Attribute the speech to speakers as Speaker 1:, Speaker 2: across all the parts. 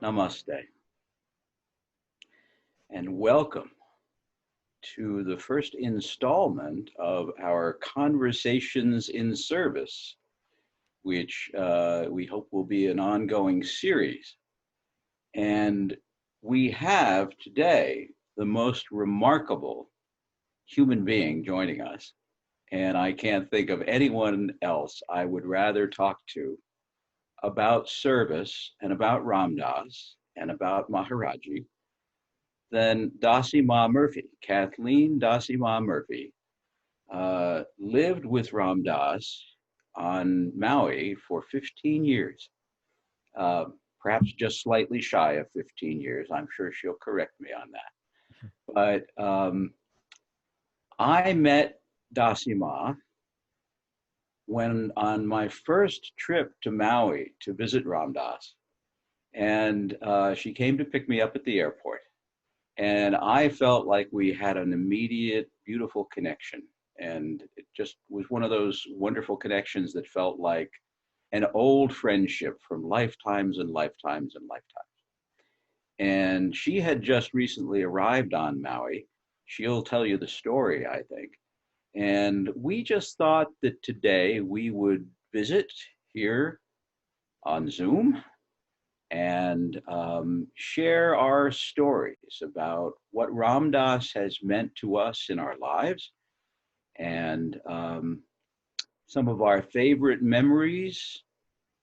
Speaker 1: Namaste, and welcome to the first installment of our Conversations in Service, which we hope will be an ongoing series. And we have today the most remarkable human being joining us. And I can't think of anyone else I would rather talk to about service and about Ram Dass and about Maharaji than Dassima Murphy. Kathleen Dassima Murphy lived with Ram Dass on Maui for 15 years, uh, perhaps just slightly shy of 15 years. I'm sure she'll correct me on that. But I met Dassima when on my first trip to Maui to visit Ram Dass, and she came to pick me up at the airport. And I felt like we had an immediate, beautiful connection. And it just was one of those wonderful connections that felt like an old friendship from lifetimes and lifetimes and lifetimes. And she had just recently arrived on Maui. She'll tell you the story, I think. And we just thought that today we would visit here on Zoom and share our stories about what Ram Dass has meant to us in our lives, and some of our favorite memories,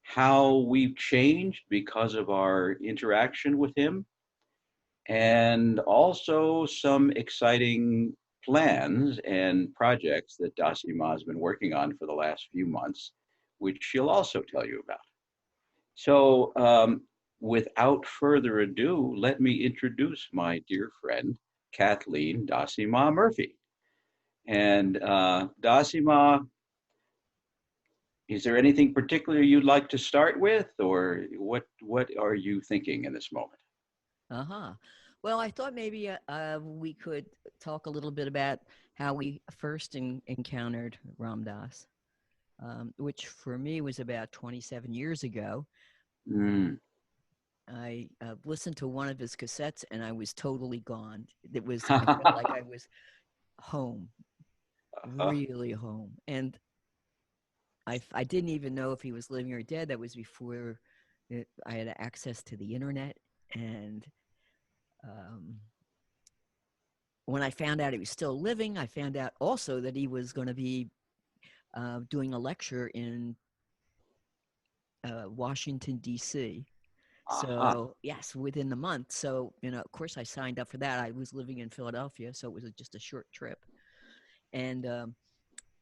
Speaker 1: how we've changed because of our interaction with him, and also some exciting plans and projects that Dassima has been working on for the last few months, which she'll also tell you about. So without further ado, let me introduce my dear friend, Kathleen Dassima Murphy. And Dassima, is there anything particular you'd like to start with, or what are you thinking in this moment?
Speaker 2: Uh-huh. Well, I thought maybe we could talk a little bit about how we first encountered Ram Dass, which for me was about 27 years ago.
Speaker 1: Mm.
Speaker 2: I listened to one of his cassettes and I was totally gone. I felt like I was home, really home. And I didn't even know if he was living or dead. That was before I had access to the internet. And um, when I found out he was still living, I found out also that he was going to be doing a lecture in Washington, D.C.
Speaker 1: Aha.
Speaker 2: So, yes, within the month. So, of course, I signed up for that. I was living in Philadelphia, so it was just a short trip. And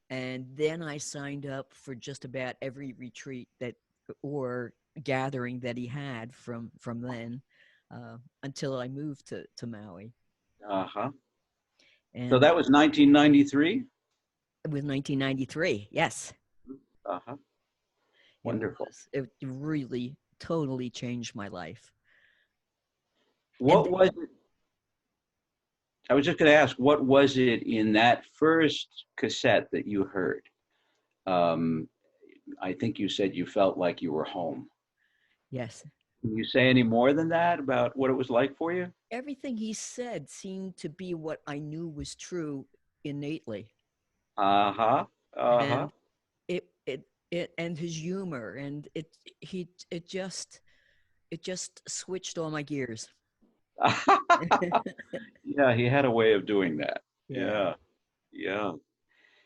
Speaker 2: and then I signed up for just about every retreat that or gathering that he had from then until I moved to Maui.
Speaker 1: Uh-huh. So
Speaker 2: And
Speaker 1: that was 1993?
Speaker 2: it was 1993. Yes,
Speaker 1: Uh-huh.
Speaker 2: it
Speaker 1: Wonderful.
Speaker 2: was. It really totally changed my life. And
Speaker 1: What was it? I was just going to ask, what was it in that first cassette that you heard? Um, I think you said you felt like you were home.
Speaker 2: yes,
Speaker 1: Can you say any more than that about what it was like for you?
Speaker 2: everything he said seemed to be what I knew was true innately.
Speaker 1: Uh-huh. Uh-huh.
Speaker 2: And it and his humor and it just switched all my gears.
Speaker 1: Yeah, he had a way of doing that.
Speaker 2: Yeah.
Speaker 1: Yeah, yeah.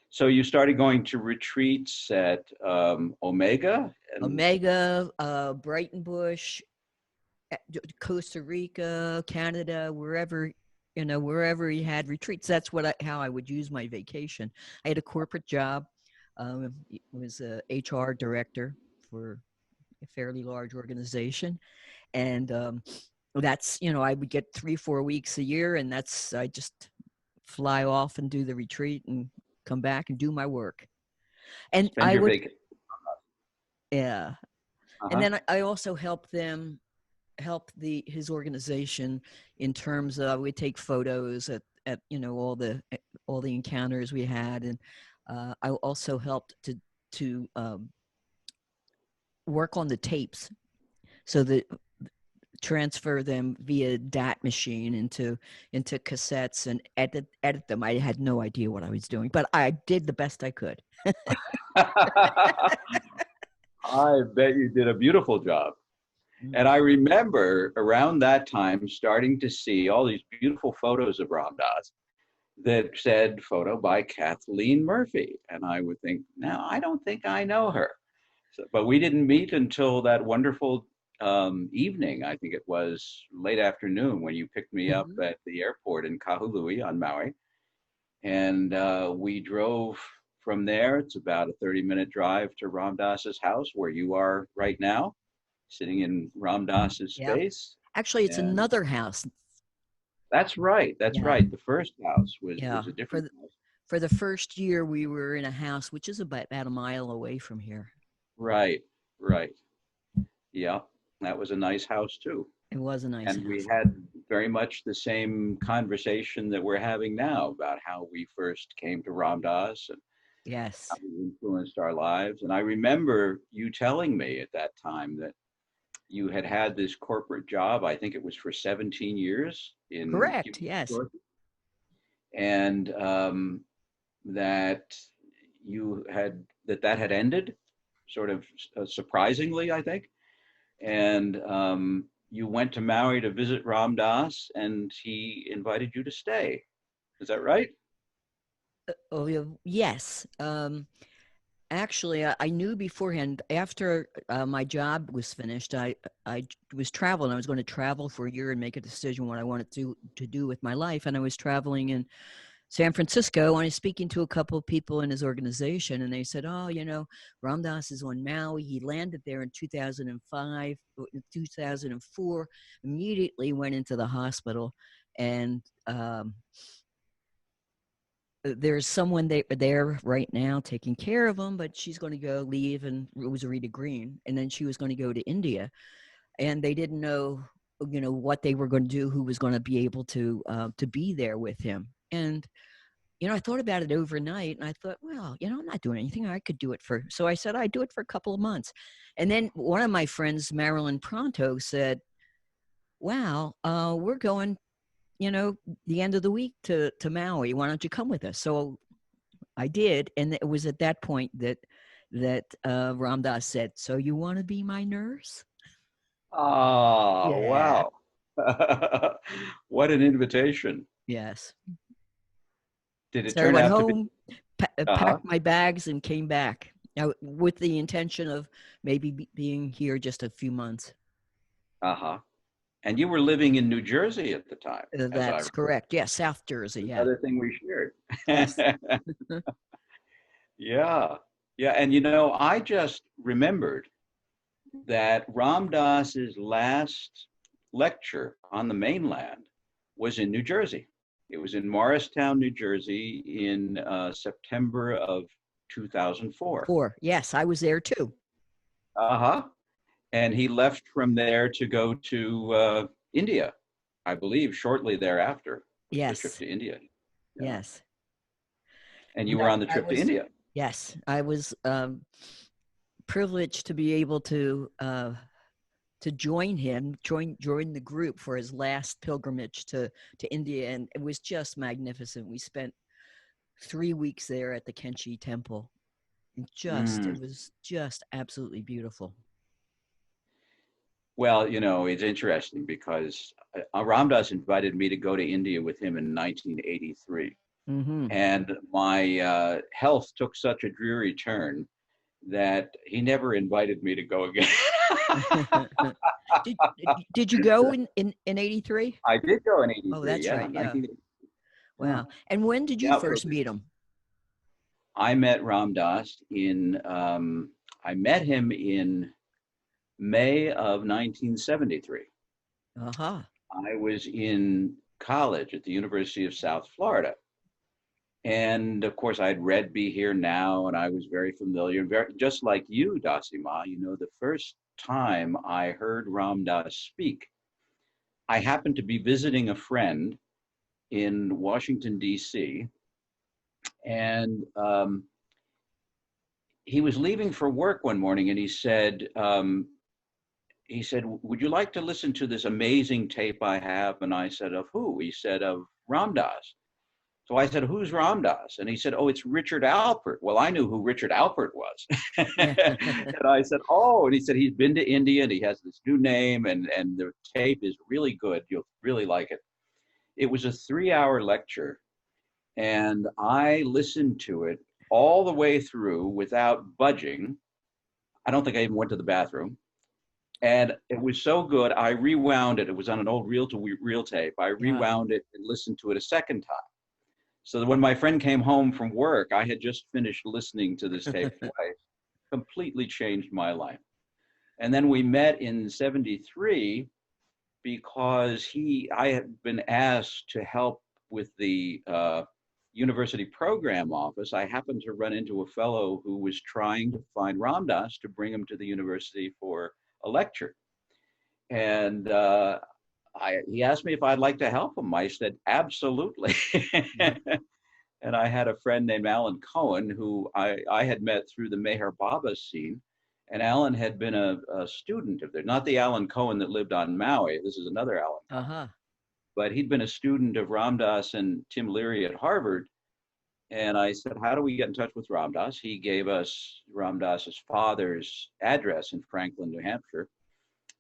Speaker 1: So you started going to retreats at Omega and
Speaker 2: Omega, Brighton Bush, Costa Rica, Canada, wherever he had retreats. That's how I would use my vacation. I had a corporate job. Was a HR director for a fairly large organization, and that's I would get 3-4 weeks a year, and I just fly off and do the retreat and come back and do my work. And
Speaker 1: spend
Speaker 2: I
Speaker 1: your
Speaker 2: would,
Speaker 1: vacation.
Speaker 2: yeah. And
Speaker 1: Uh-huh.
Speaker 2: then I also help his organization in terms of we take photos at all the encounters we had, and I also helped to work on the tapes so that transfer them via DAT machine into cassettes and edit them. I had no idea what I was doing, but I did the best I could.
Speaker 1: I bet you did a beautiful job.
Speaker 2: Mm.
Speaker 1: And I remember around that time starting to see all these beautiful photos of Ram Dass that said photo by Kathleen Murphy. And I would think, now I don't think I know her. So, but we didn't meet until that wonderful evening. I think it was late afternoon when you picked me up
Speaker 2: Mhm.
Speaker 1: at the airport in Kahului on Maui. And we drove from there. It's about a 30-minute drive to Ram Dass's house where you are right now, sitting in Ram Dass's
Speaker 2: Yeah.
Speaker 1: space.
Speaker 2: Actually, it's
Speaker 1: And
Speaker 2: another house.
Speaker 1: that's right. That's
Speaker 2: Yeah.
Speaker 1: right. The first house
Speaker 2: Yeah.
Speaker 1: was a different house.
Speaker 2: For the first year, we were in a house which is about a mile away from here.
Speaker 1: Right, right. Yeah, that was a nice house too.
Speaker 2: It was a nice
Speaker 1: And we
Speaker 2: house.
Speaker 1: had very much the same conversation that we're having now about how we first came to Ram Dass and how
Speaker 2: Yes.
Speaker 1: it influenced our lives. And I remember you telling me at that time that you had had this corporate job. I think it was for 17 years in
Speaker 2: Correct.
Speaker 1: human
Speaker 2: Yes.
Speaker 1: resources, and that that had ended, sort of surprisingly, I think. And you went to Maui to visit Ram Dass, and he invited you to stay. Is that right?
Speaker 2: Oh, yeah, yes. Actually, I knew beforehand. After my job was finished, I was traveling. I was going to travel for a year and make a decision what I wanted to do with my life. And I was traveling in San Francisco, and I was speaking to a couple of people in his organization, and they said, "Oh, Ram Dass is on Maui. He landed there in 2005, 2004. Immediately went into the hospital, and there's someone there right now taking care of him, but she's going to go leave." And it was Rita Green, and then she was going to go to India, and they didn't know, what they were going to do, who was going to be able to be there with him. And I thought about it overnight, and I thought, well, I'm not doing anything. I could do it so I said I'd do it for a couple of months. And then one of my friends, Marilyn Pronto, said, wow, we're going, the end of the week to Maui. Why don't you come with us? So I did. And it was at that point that Ram Dass said, so you want to be my nurse?
Speaker 1: Oh,
Speaker 2: Yeah.
Speaker 1: wow. What an invitation.
Speaker 2: Yes.
Speaker 1: Did it
Speaker 2: So I
Speaker 1: turn
Speaker 2: went
Speaker 1: out to be?
Speaker 2: home,
Speaker 1: Uh-huh.
Speaker 2: packed my bags, and came back with the intention of maybe being here just a few months.
Speaker 1: Uh-huh. And you were living in New Jersey at the time, as I
Speaker 2: That's
Speaker 1: recall.
Speaker 2: correct. Yeah, South Jersey. Yeah.
Speaker 1: Another thing we shared.
Speaker 2: Yes.
Speaker 1: Yeah. Yeah. And I just remembered that Ram Dass's last lecture on the mainland was in New Jersey. It was in Morristown, New Jersey in September of 2004.
Speaker 2: Yes, I was there too.
Speaker 1: Uh-huh. And he left from there to go to India, I believe, shortly thereafter was the trip
Speaker 2: Yes.
Speaker 1: to India. Yeah.
Speaker 2: Yes.
Speaker 1: And you
Speaker 2: And
Speaker 1: were on the
Speaker 2: I
Speaker 1: trip to
Speaker 2: was,
Speaker 1: India.
Speaker 2: yes, I was privileged to be able to join him, join the group for his last pilgrimage to India, and it was just magnificent. We spent 3 weeks there at the Hanuman Temple. It
Speaker 1: Mm.
Speaker 2: was just absolutely beautiful.
Speaker 1: Well, it's interesting because Ram Dass invited me to go to India with him in 1983.
Speaker 2: Mm-hmm.
Speaker 1: And my health took such a dreary turn that he never invited me to go again.
Speaker 2: did did you go in 83?
Speaker 1: I did go in
Speaker 2: Oh,
Speaker 1: 83,
Speaker 2: that's
Speaker 1: yeah,
Speaker 2: right. Yeah.
Speaker 1: 1980. Yeah,
Speaker 2: Wow. And when did you
Speaker 1: yeah.
Speaker 2: first meet him?
Speaker 1: I met Ram Dass I met him in May of 1973.
Speaker 2: Uh-huh.
Speaker 1: I was in college at the University of South Florida. And of course, I'd read Be Here Now, and I was very familiar, just like you, Dassima. The first time I heard Ram Dass speak, I happened to be visiting a friend in Washington, D.C., and he was leaving for work one morning, and he said, he said, would you like to listen to this amazing tape I have? And I said, of who? He said, of Ram Dass. So I said, who's Ram Dass? And he said, oh, it's Richard Alpert. Well, I knew who Richard Alpert was. And I said, oh, and he said, he's been to India and he has this new name and the tape is really good. You'll really like it. It was a 3-hour lecture and I listened to it all the way through without budging. I don't think I even went to the bathroom. And it was so good, I rewound it. It was on an old reel-to-reel tape. I
Speaker 2: Yeah.
Speaker 1: rewound it and listened to it a second time. So that when my friend came home from work, I had just finished listening to this tape twice. Completely changed my life. And then we met in '73 because I had been asked to help with the university program office. I happened to run into a fellow who was trying to find Ram Dass to bring him to the university for a lecture. And he asked me if I'd like to help him. I said, absolutely. And I had a friend named Alan Cohen, who I had met through the Meher Baba scene. And Alan had been a student of theirs, not the Alan Cohen that lived on Maui. This is another Alan Cohen.
Speaker 2: Uh-huh.
Speaker 1: But he'd been a student of Ram Dass and Tim Leary at Harvard. And I said, how do we get in touch with Ram Dass? He gave us Ram Dass's father's address in Franklin, New Hampshire,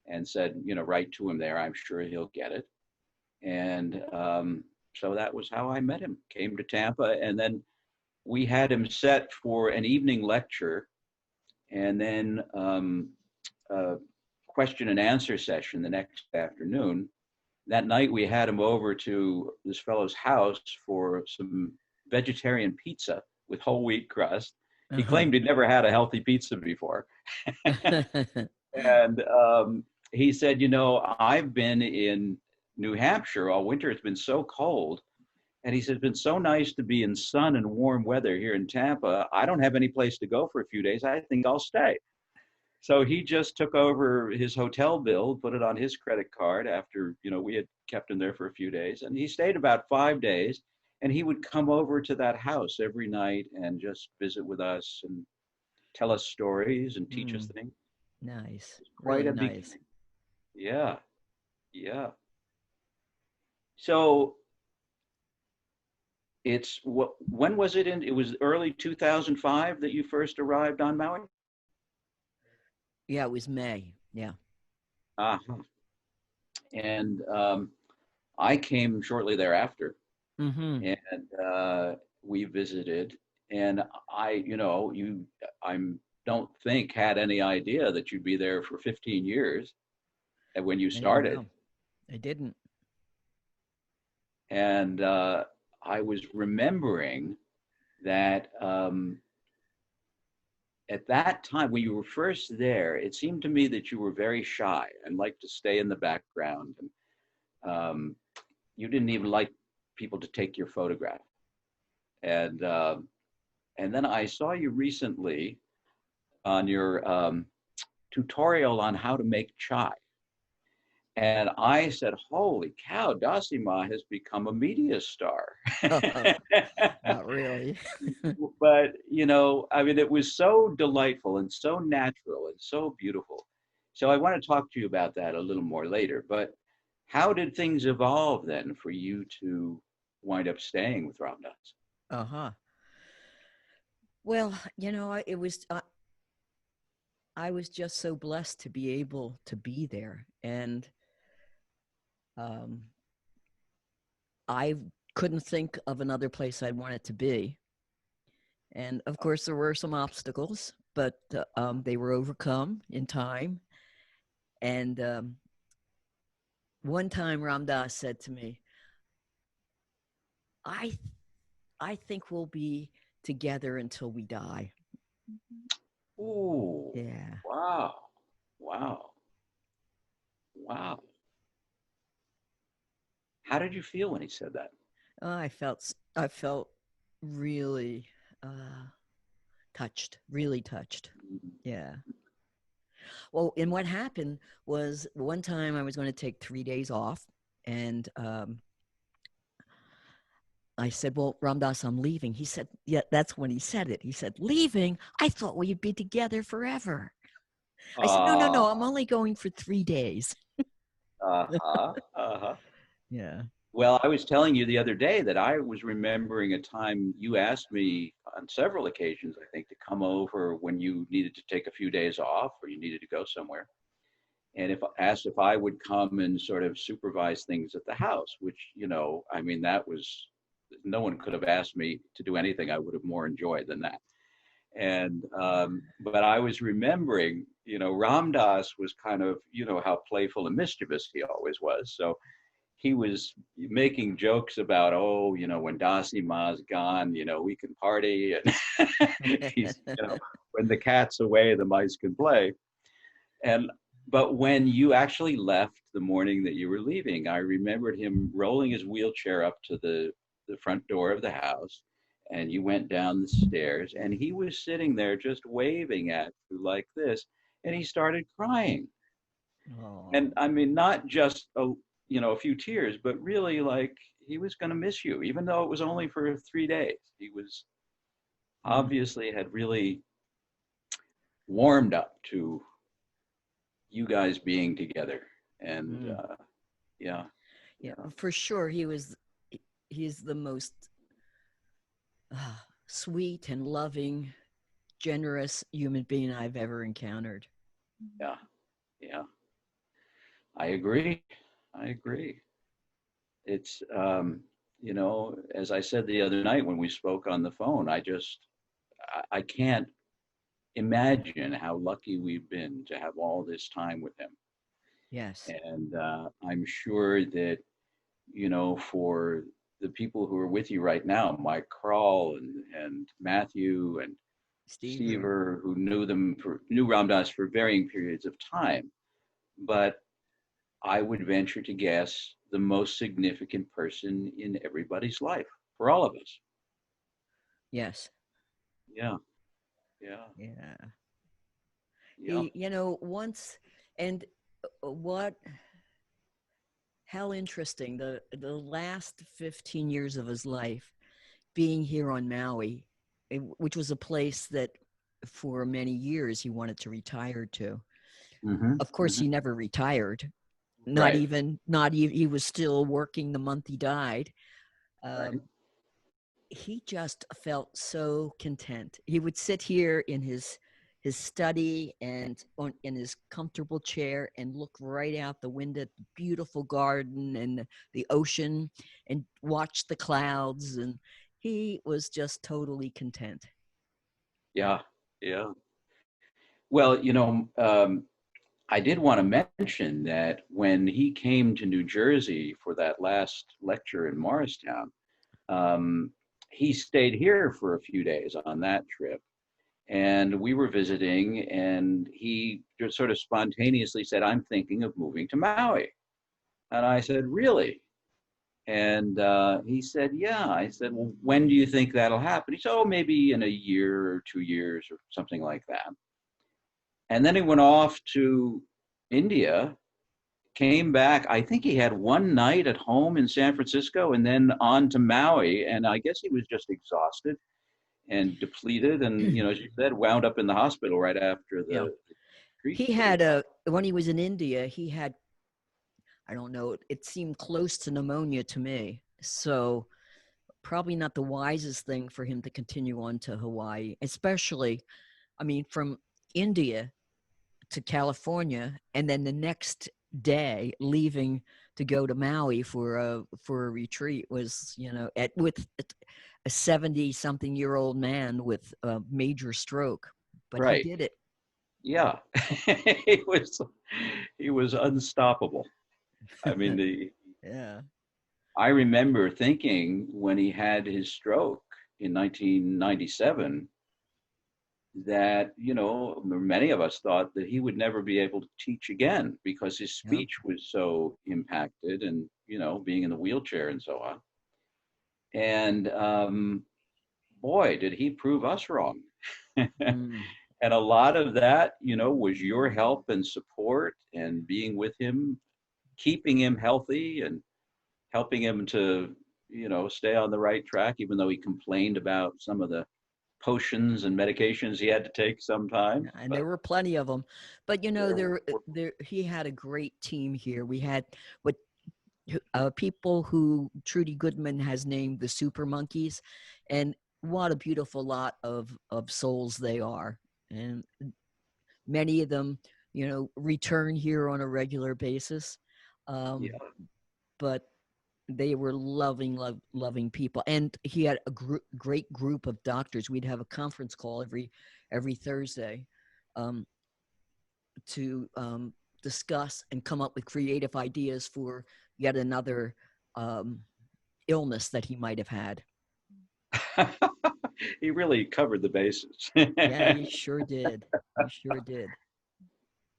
Speaker 1: and said, write to him there. I'm sure he'll get it. And so that was how I met him. Came to Tampa, and then we had him set for an evening lecture, and then a question and answer session the next afternoon. That night we had him over to this fellow's house for some vegetarian pizza with whole wheat crust. He claimed he'd never had a healthy pizza before. And he said, I've been in New Hampshire all winter. It's been so cold. And he said, it's been so nice to be in sun and warm weather here in Tampa. I don't have any place to go for a few days. I think I'll stay. So he just took over his hotel bill, put it on his credit card after, we had kept him there for a few days. And he stayed about 5 days. And he would come over to that house every night and just visit with us and tell us stories and teach us things.
Speaker 2: Nice.
Speaker 1: Quite
Speaker 2: Really
Speaker 1: a
Speaker 2: nice.
Speaker 1: beginning. Yeah. Yeah. So when was it it was early 2005 that you first arrived on Maui?
Speaker 2: Yeah, it was May. Yeah.
Speaker 1: Uh-huh. And I came shortly thereafter.
Speaker 2: Mm-hmm.
Speaker 1: And we visited, and I don't think had any idea that you'd be there for 15 years when you started.
Speaker 2: No, I didn't.
Speaker 1: And I was remembering that at that time, when you were first there, it seemed to me that you were very shy and liked to stay in the background. And you didn't even like people to take your photograph. And then I saw you recently on your tutorial on how to make chai. And I said, holy cow, Dassima has become a media star.
Speaker 2: Not really.
Speaker 1: But, it was so delightful and so natural and so beautiful. So I want to talk to you about that a little more later. But how did things evolve then for you to wind up staying with Ram Dass?
Speaker 2: Uh-huh. Well, it was, I was just so blessed to be able to be there. And I couldn't think of another place I wanted to be. And of course, there were some obstacles, but they were overcome in time. And one time Ram Dass said to me, I think we'll be together until we die.
Speaker 1: Ooh.
Speaker 2: Yeah.
Speaker 1: Wow. Wow. Wow. How did you feel when he said that?
Speaker 2: I felt really touched, really touched. Yeah. Well, and what happened was one time I was going to take 3 days off, and I said, well, Ram Dass, I'm leaving. He said, yeah, that's when he said it. He said, leaving? I thought we'd be together forever. I said, no, no,
Speaker 1: Uh,
Speaker 2: no, I'm only going for 3 days.
Speaker 1: uh-huh, uh-huh.
Speaker 2: Yeah.
Speaker 1: Well, I was telling you the other day that I was remembering a time you asked me on several occasions, I think, to come over when you needed to take a few days off or you needed to go somewhere. And if asked if I would come and sort of supervise things at the house, which, I mean, that was, no one could have asked me to do anything I would have more enjoyed than that. And but I was remembering, Ram Dass was kind of, how playful and mischievous he always was. So he was making jokes about, oh, when Dassima's gone, we can party, and he's, when the cat's away, the mice can play. And but when you actually left the morning that you were leaving, I remembered him rolling his wheelchair up to the front door of the house, and you went down the stairs, and he was sitting there just waving at you like this, and he started crying.
Speaker 2: Oh.
Speaker 1: And I mean, not just a few tears, but really like he was going to miss you, even though it was only for 3 days. He was
Speaker 2: Mm.
Speaker 1: obviously had really warmed up to you guys being together. And
Speaker 2: Mm.
Speaker 1: yeah,
Speaker 2: Yeah,
Speaker 1: yeah,
Speaker 2: for sure. He's the most sweet and loving, generous human being I've ever encountered.
Speaker 1: yeah, yeah. I agree. I agree. It's, as I said the other night when we spoke on the phone, I can't imagine how lucky we've been to have all this time with him.
Speaker 2: Yes.
Speaker 1: And I'm sure that, for the people who are with you right now, Mike Kroll and Matthew and
Speaker 2: Stever.
Speaker 1: Seaver, who knew Ram Dass for varying periods of time, but I would venture to guess the most significant person in everybody's life for all of us.
Speaker 2: Yes.
Speaker 1: Yeah, yeah,
Speaker 2: Yeah.
Speaker 1: yeah.
Speaker 2: Once, and what, how interesting, the last 15 years of his life being here on Maui, which was a place that for many years he wanted to retire to.
Speaker 1: Hmm.
Speaker 2: Of course,
Speaker 1: Hmm.
Speaker 2: he never retired.
Speaker 1: Right,
Speaker 2: Not even, he was still working the month he died.
Speaker 1: right.
Speaker 2: Um, he just felt so content. He would sit here in his study and in his comfortable chair and look right out the window at the beautiful garden and the ocean and watch the clouds, and he was just totally content.
Speaker 1: Yeah, yeah. Well, I did want to mention that when he came to New Jersey for that last lecture in Morristown, um, he stayed here for a few days on that trip. And we were visiting, and he just sort of spontaneously said, I'm thinking of moving to Maui. And I said, really? And he said, yeah. I said, well, when do you think that'll happen? He said, oh, maybe in a year or 2 years or something like that. And then he went off to India, came back. I think he had one night at home in San Francisco and then on to Maui. And I guess he was just exhausted and depleted. And, as you said, wound up in the hospital right after
Speaker 2: Yeah.
Speaker 1: the
Speaker 2: He
Speaker 1: treatment that he
Speaker 2: had
Speaker 1: got.
Speaker 2: when he was in India, he had, I don't know, it seemed close to pneumonia to me. So probably not the wisest thing for him to continue on to Hawaii, especially, I mean, from India to California, and then the next day leaving to go to Maui for a retreat was, at with a 70 something year old man with a major stroke, but he
Speaker 1: Right.
Speaker 2: did it.
Speaker 1: Yeah. he was he was unstoppable. I mean,
Speaker 2: Yeah.
Speaker 1: I remember thinking when he had his stroke in 1997 that, many of us thought that he would never be able to teach again because his
Speaker 2: Yeah.
Speaker 1: speech was so impacted and, being in the wheelchair and so on. And boy, did he prove us wrong.
Speaker 2: Mm.
Speaker 1: And a lot of that, was your help and support and being with him, keeping him healthy and helping him to, stay on the right track, even though he complained about some of the potions and medications he had to take sometimes.
Speaker 2: And there were plenty of them. But, you know,
Speaker 1: There
Speaker 2: he had a great team here. We had what people who Trudy Goodman has named the Super Monkeys. And what a beautiful lot of souls they are. And many of them, you know, return here on a regular basis.
Speaker 1: yeah.
Speaker 2: But they were loving people. And he had a great group of doctors. We'd have a conference call every Thursday to discuss and come up with creative ideas for yet another illness that he might have had.
Speaker 1: He really covered the bases.
Speaker 2: Yeah, he sure did. He sure did.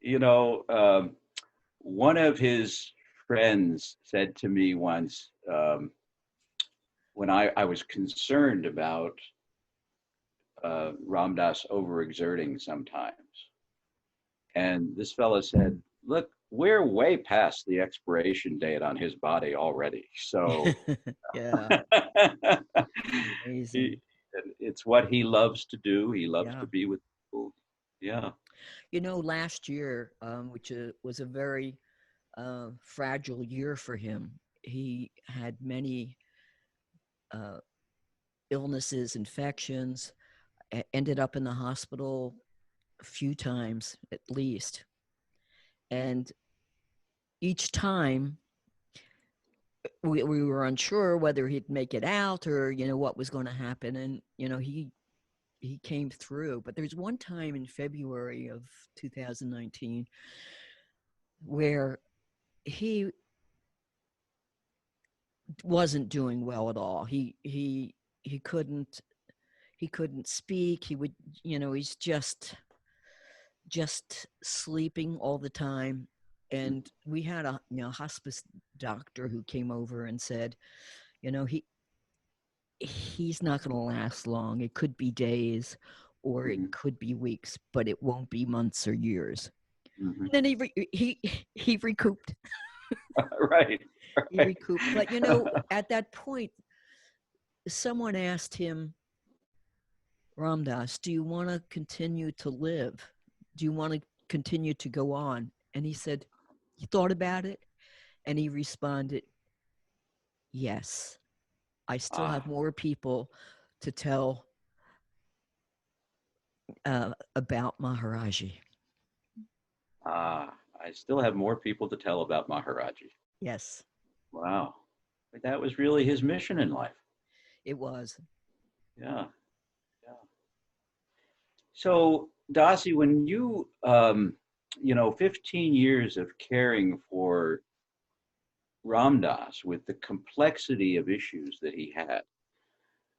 Speaker 1: You know, one of his friends said to me once, when I was concerned about Ram Dass overexerting sometimes, and this fellow said, "Look, we're way past the expiration date on his body already. So,
Speaker 2: Yeah, amazing.
Speaker 1: it's what he loves to do. He loves
Speaker 2: Yeah.
Speaker 1: to be with people. Yeah.
Speaker 2: You know, last year, which was a very fragile year for him, he had many illnesses, infections, ended up in the hospital a few times at least. And each time we were unsure whether he'd make it out or, you know, what was going to happen. And, you know, he came through. But there's one time in February of 2019 where he wasn't doing well at all. He couldn't speak. He would, you know, he's just sleeping all the time. And we had a, you know, hospice doctor who came over and said, you know, he's not going to last long. It could be days or it could be weeks, but it won't be months or years.
Speaker 1: Mm-hmm.
Speaker 2: And then he recouped.
Speaker 1: Right.
Speaker 2: He recouped. But, you know, at that point, someone asked him, Ram Dass, do you want to continue to live? Do you want to continue to go on? And he said, he thought about it and he responded, yes, I still have more people to tell about Maharaji.
Speaker 1: I still have more people to tell about Maharaji.
Speaker 2: Yes.
Speaker 1: Wow. But that was really his mission in life.
Speaker 2: It was.
Speaker 1: Yeah. Yeah. So, Dassi, when you, you know, 15 years of caring for Ram Dass with the complexity of issues that he had,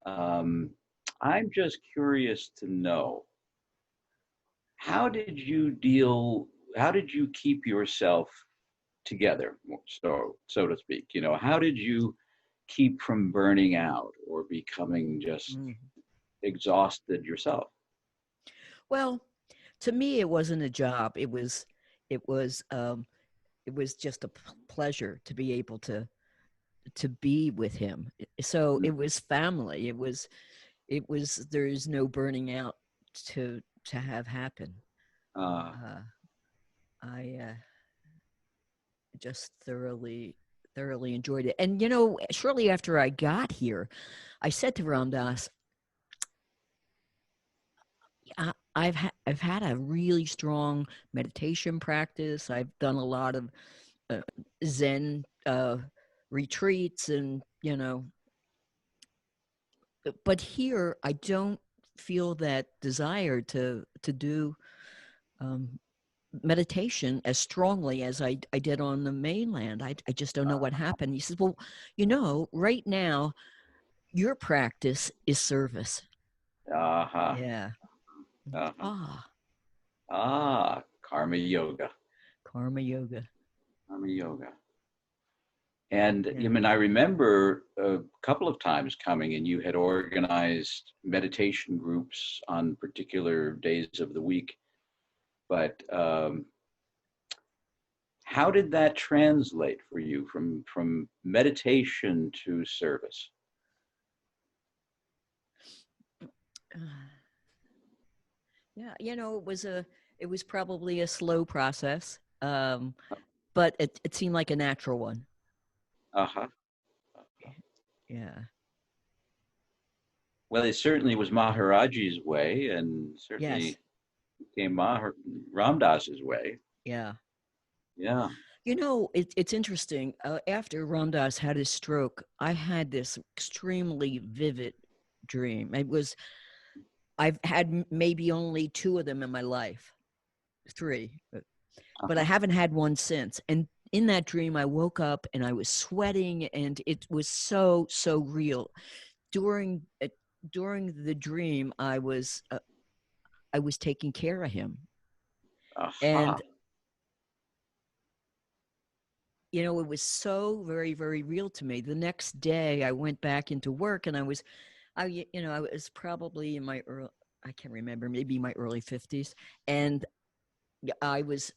Speaker 1: I'm just curious to know, how did you keep yourself together, so to speak? You know, how did you keep from burning out or becoming just exhausted yourself?
Speaker 2: Well, to me, it wasn't a job. It was just a pleasure to be able to be with him. So it was family. It was there's no burning out to have happen. I just thoroughly enjoyed it. And, you know, shortly after I got here, I said to Ram Dass, I've had a really strong meditation practice. I've done a lot of Zen retreats, and, you know, but here I don't feel that desire to do meditation as strongly as I did on the mainland. I just don't know what happened. He says, well, you know, right now your practice is service. Yeah.
Speaker 1: Karma yoga.
Speaker 2: Karma yoga.
Speaker 1: Karma yoga. And I mean, I remember a couple of times coming, and you had organized meditation groups on particular days of the week. But how did that translate for you from meditation to service?
Speaker 2: Yeah, it was probably a slow process, but it seemed like a natural one.
Speaker 1: Uh-huh.
Speaker 2: Yeah.
Speaker 1: Well, it certainly was Maharaji's way, and
Speaker 2: Yes.
Speaker 1: certainly became Ramdas's way.
Speaker 2: Yeah.
Speaker 1: Yeah.
Speaker 2: It's interesting. After Ram Dass had his stroke, I had this extremely vivid dream. I've had maybe only two of them in my life, three, but I
Speaker 1: Uh-huh.
Speaker 2: haven't had one since. And in that dream, I woke up and I was sweating, and it was so, so real. During uh, during the dream, I was taking care of him,
Speaker 1: Aha.
Speaker 2: and it was so very, very real to me. The next day, I went back into work, and I was probably in my early, I can't remember, maybe my early 50s, and I was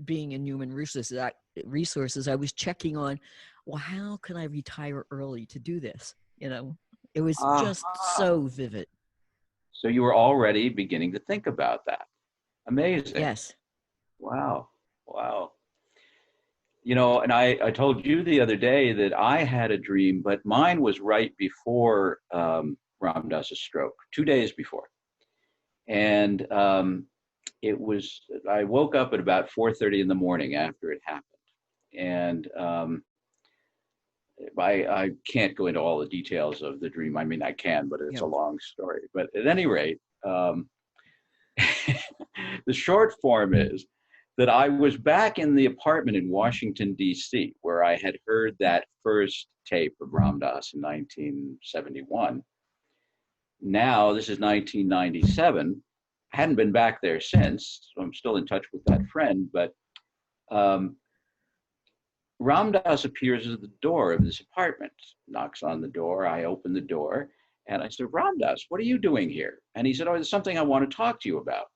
Speaker 2: being in human resources. I was checking on, well, how can I retire early to do this? It was just
Speaker 1: Aha.
Speaker 2: so vivid.
Speaker 1: So you were already beginning to think about that. Amazing.
Speaker 2: Yes.
Speaker 1: Wow. Wow. And I told you the other day that I had a dream, but mine was right before Ram Dass's stroke, 2 days before. And I woke up at about 4:30 in the morning after it happened. And I can't go into all the details of the dream. I mean, I can, but it's
Speaker 2: Yeah.
Speaker 1: a long story. But at any rate, the short form is that I was back in the apartment in Washington, D.C., where I had heard that first tape of Ram Dass in 1971. Now, this is 1997. I hadn't been back there since, so I'm still in touch with that friend. But um, Ram Dass appears at the door of this apartment, knocks on the door. I open the door, and I said, Ram Dass, what are you doing here? And he said, oh, there's something I want to talk to you about.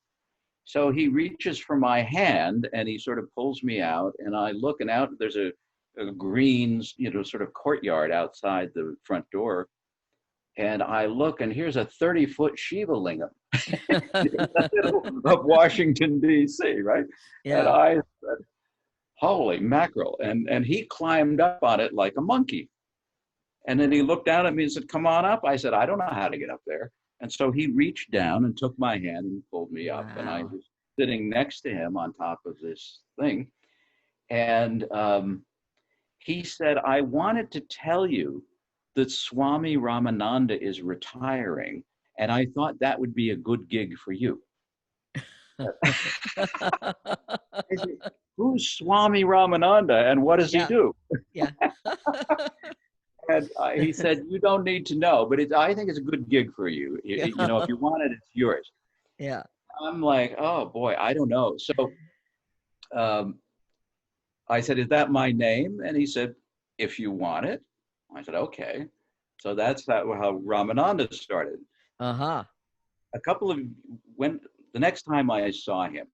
Speaker 1: So he reaches for my hand and he sort of pulls me out, and I look, and out there's a green, sort of courtyard outside the front door. And I look, and here's a 30-foot Shiva lingam in the middle of Washington, D.C., right? And
Speaker 2: Yeah.
Speaker 1: I said, holy mackerel. And he climbed up on it like a monkey. And then he looked down at me and said, come on up. I said, I don't know how to get up there. And so he reached down and took my hand and pulled me up. And I
Speaker 2: Wow.
Speaker 1: was sitting next to him on top of this thing. And he said, I wanted to tell you that Swami Ramananda is retiring. And I thought that would be a good gig for you. I said, who's Swami Ramananda and what does he
Speaker 2: Yeah.
Speaker 1: do?
Speaker 2: Yeah.
Speaker 1: And he said, you don't need to know, but I think it's a good gig for you.
Speaker 2: Yeah.
Speaker 1: If you want it, it's yours.
Speaker 2: Yeah.
Speaker 1: I'm like, oh boy, I don't know. So um, I said, is that my name? And he said, if you want it. I said, okay. So that's how Ramananda started.
Speaker 2: Uh-huh.
Speaker 1: A couple of, when the next time I saw him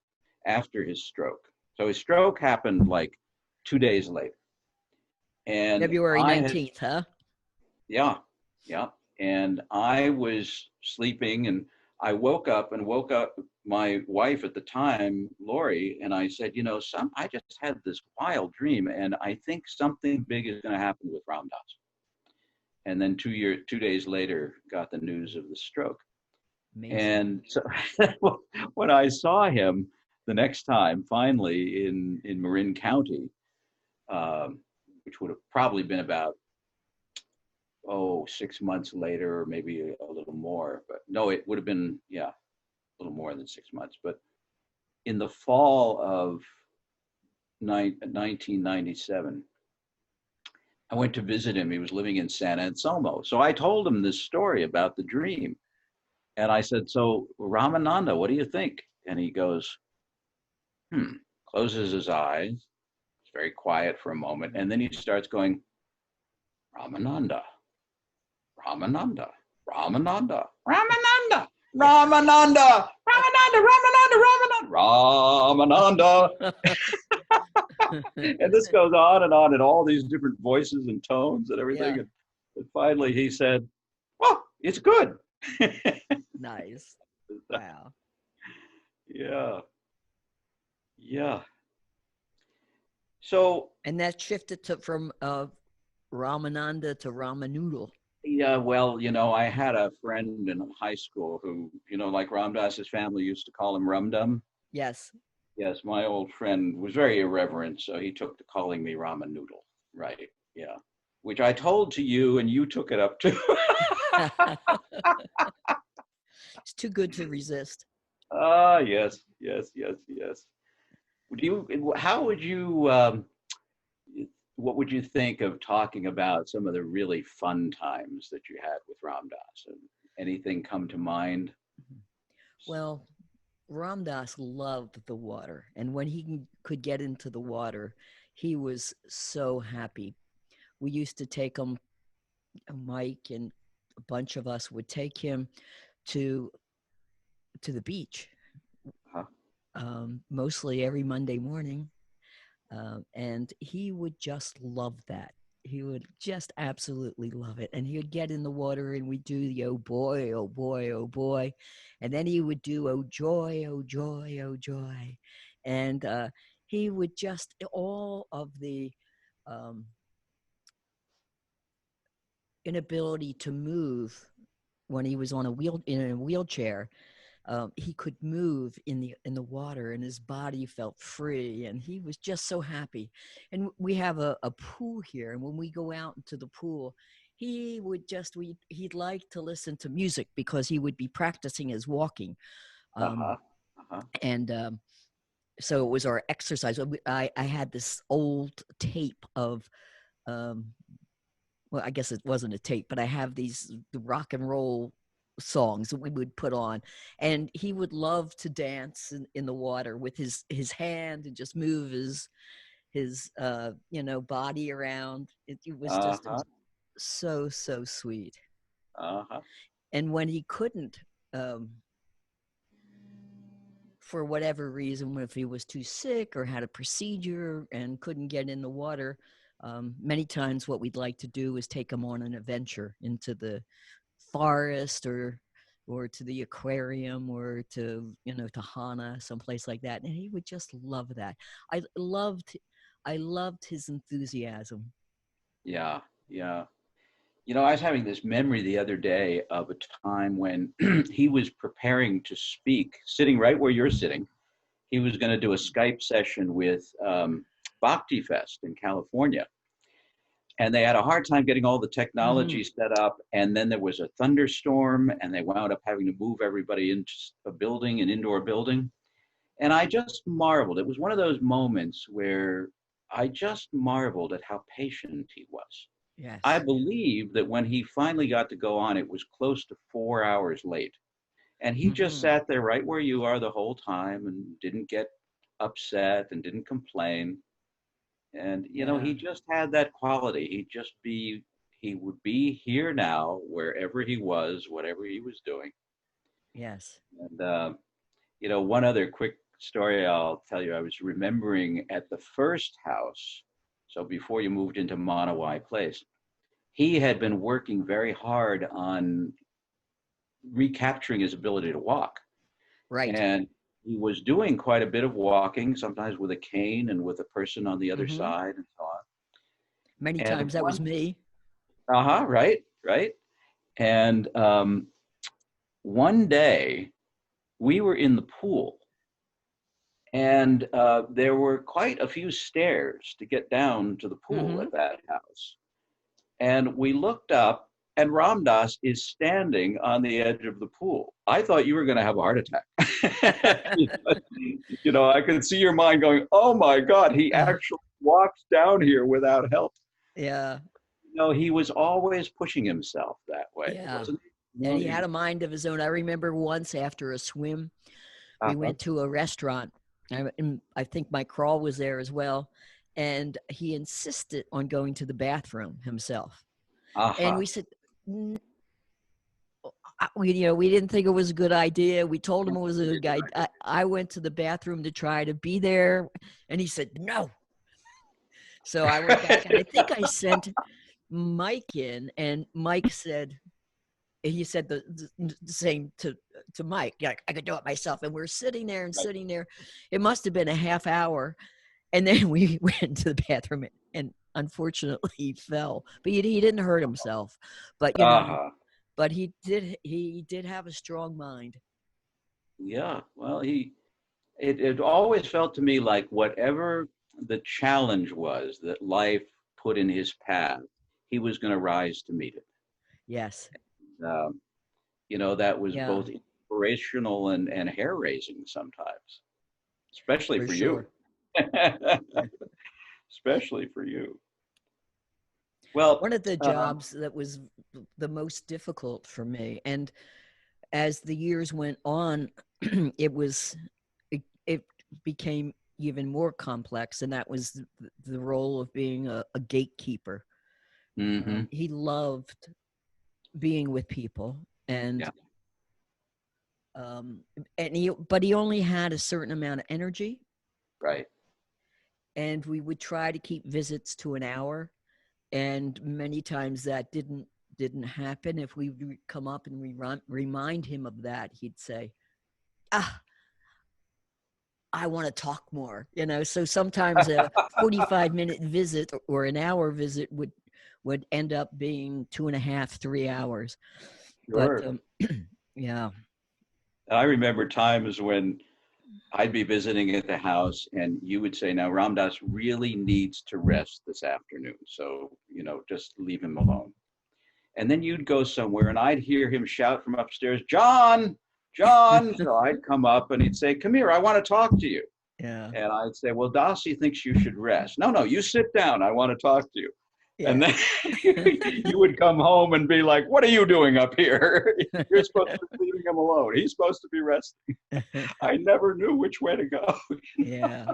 Speaker 1: after his stroke, so his stroke happened like 2 days later. And
Speaker 2: February
Speaker 1: I had
Speaker 2: 19th, huh?
Speaker 1: Yeah, yeah. And I was sleeping, and I woke up my wife at the time, Lori, and I said, I just had this wild dream, and I think something big is going to happen with Ram Dass. And then 2 days later, got the news of the stroke.
Speaker 2: Amazing.
Speaker 1: And so when I saw him the next time, finally in Marin County, which would have probably been about 6 months later, or maybe a little more. But no, it would have been, yeah, a little more than 6 months. But in the fall of 1997, I went to visit him. He was living in San Anselmo. So I told him this story about the dream. And I said, so Ramananda, what do you think? And he goes, closes his eyes. It's very quiet for a moment. And then he starts going, Ramananda, Ramananda, Ramananda, Ramananda, Ramananda, Ramananda, Ramananda, Ramananda, Ramananda. And this goes on in all these different voices and tones and everything.
Speaker 2: Yeah.
Speaker 1: And finally he said, well, it's good.
Speaker 2: Nice. Wow.
Speaker 1: Yeah. Yeah. So,
Speaker 2: And that shifted to from Ramananda to Ramanoodle.
Speaker 1: yeah, well, I had a friend in high school who, like Ram Dass's family used to call him Rum Dum.
Speaker 2: Yes.
Speaker 1: Yes, my old friend was very irreverent, so he took to calling me Ramen Noodle. Right. Yeah. Which I told to you, and you took it up too.
Speaker 2: It's too good to resist.
Speaker 1: Ah, yes, yes, yes, yes. How would you, what would you think of talking about some of the really fun times that you had with Ram Dass? And anything come to mind?
Speaker 2: Well, Ram Dass loved the water, and when he could get into the water, he was so happy. We used to take him, Mike and a bunch of us would take him to the beach,
Speaker 1: Huh?
Speaker 2: mostly every Monday morning, and he would just love that. He would just absolutely love it. And he would get in the water and we'd do the oh boy, oh boy, oh boy. And then he would do oh joy, oh joy, oh joy. And he would just, all of the um, inability to move when he was on in a wheelchair, he could move in the water, and his body felt free, and he was just so happy. And we have a pool here, and when we go out into the pool, he would just he'd like to listen to music because he would be practicing his walking,
Speaker 1: Uh-huh. Uh-huh.
Speaker 2: and so it was our exercise. I had this old tape of um, well, I guess it wasn't a tape, but I have the rock and roll songs that we would put on, and he would love to dance in the water with his hand and just move his body around. It was just
Speaker 1: Uh-huh.
Speaker 2: so sweet.
Speaker 1: Uh-huh.
Speaker 2: And when he couldn't, um, for whatever reason, if he was too sick or had a procedure and couldn't get in the water, many times what we'd like to do is take him on an adventure into the forest or to the aquarium or to Hana, someplace like that. And he would just love that. I loved his enthusiasm.
Speaker 1: Yeah. Yeah. I was having this memory the other day of a time when he was preparing to speak, sitting right where you're sitting. He was going to do a Skype session with Bhakti Fest in California. And they had a hard time getting all the
Speaker 2: Mm-hmm.
Speaker 1: technology set up. And then there was a thunderstorm, and they wound up having to move everybody into a building, an indoor building. And I just marveled. It was one of those moments where I just marveled at how patient he was. I
Speaker 2: Yes.
Speaker 1: believe that when he finally got to go on, it was close to 4 hours late. And he just
Speaker 2: Mm-hmm.
Speaker 1: sat there right where you are the whole time and didn't get upset and didn't complain. And,
Speaker 2: Yeah.
Speaker 1: he just had that quality. He would be here now, wherever he was, whatever he was doing.
Speaker 2: Yes.
Speaker 1: And, one other quick story I'll tell you. I was remembering at the first house, so before you moved into Monowai Place, he had been working very hard on recapturing his ability to walk.
Speaker 2: Right.
Speaker 1: And he was doing quite a bit of walking, sometimes with a cane and with a person on the other
Speaker 2: Mm-hmm.
Speaker 1: side and so on.
Speaker 2: Many
Speaker 1: And
Speaker 2: times that was me.
Speaker 1: right, right. And one day we were in the pool, and there were quite a few stairs to get down to the pool
Speaker 2: Mm-hmm.
Speaker 1: at that house. And we looked up, and Ram Dass is standing on the edge of the pool. I thought you were going to have a heart attack. I could see your mind going, "Oh my God, he actually walks down here without help."
Speaker 2: Yeah.
Speaker 1: He was always pushing himself that way,
Speaker 2: Yeah.
Speaker 1: wasn't he?
Speaker 2: And he had a mind of his own. I remember once after a swim, we
Speaker 1: Uh-huh.
Speaker 2: went to a restaurant. And I think my crawl was there as well. And he insisted on going to the bathroom himself. And
Speaker 1: Uh-huh.
Speaker 2: we said, we didn't think it was a good idea. We told him it was a good guy. I went to the bathroom to try to be there, and he said no. So I went back, and I think I sent Mike in, and Mike said, he said the same to Mike. Yeah, I could do it myself. And we're sitting there and
Speaker 1: Right.
Speaker 2: sitting there. It must have been a half hour. And then we went to the bathroom and unfortunately he fell, but he didn't hurt himself. But, you know,
Speaker 1: Uh-huh.
Speaker 2: but he did have a strong mind.
Speaker 1: Yeah. Well, it always felt to me like whatever the challenge was that life put in his path, he was going to rise to meet it.
Speaker 2: Yes.
Speaker 1: Um, that was
Speaker 2: Yeah,
Speaker 1: both inspirational and hair raising sometimes, especially
Speaker 2: for
Speaker 1: for you.
Speaker 2: sure.
Speaker 1: Especially for you. Well,
Speaker 2: One of the jobs that was the most difficult for me, and as the years went on, it became even more complex, and that was the role of being a gatekeeper.
Speaker 1: hmm
Speaker 2: He loved being with people,
Speaker 1: yeah,
Speaker 2: um, but he only had a certain amount of energy,
Speaker 1: right.
Speaker 2: and we would try to keep visits to an hour, and many times that didn't happen. If we would come up and remind him of that, he'd say, ah, I want to talk more, so sometimes a 45-minute visit or an hour visit would end up being 2.5 3 hours. But
Speaker 1: Sure.
Speaker 2: yeah.
Speaker 1: I remember times when I'd be visiting at the house and you would say, now Ramdas really needs to rest this afternoon. So, just leave him alone. And then you'd go somewhere and I'd hear him shout from upstairs, John, John. So I'd come up and he'd say, come here, I want to talk to you.
Speaker 2: Yeah.
Speaker 1: And I'd say, well, Dassi thinks you should rest. No, you sit down. I want to talk to you. And
Speaker 2: Yeah.
Speaker 1: then you would come home and be like, what are you doing up here? You're supposed to be leaving him alone. He's supposed to be resting. I never knew which way to go.
Speaker 2: Yeah.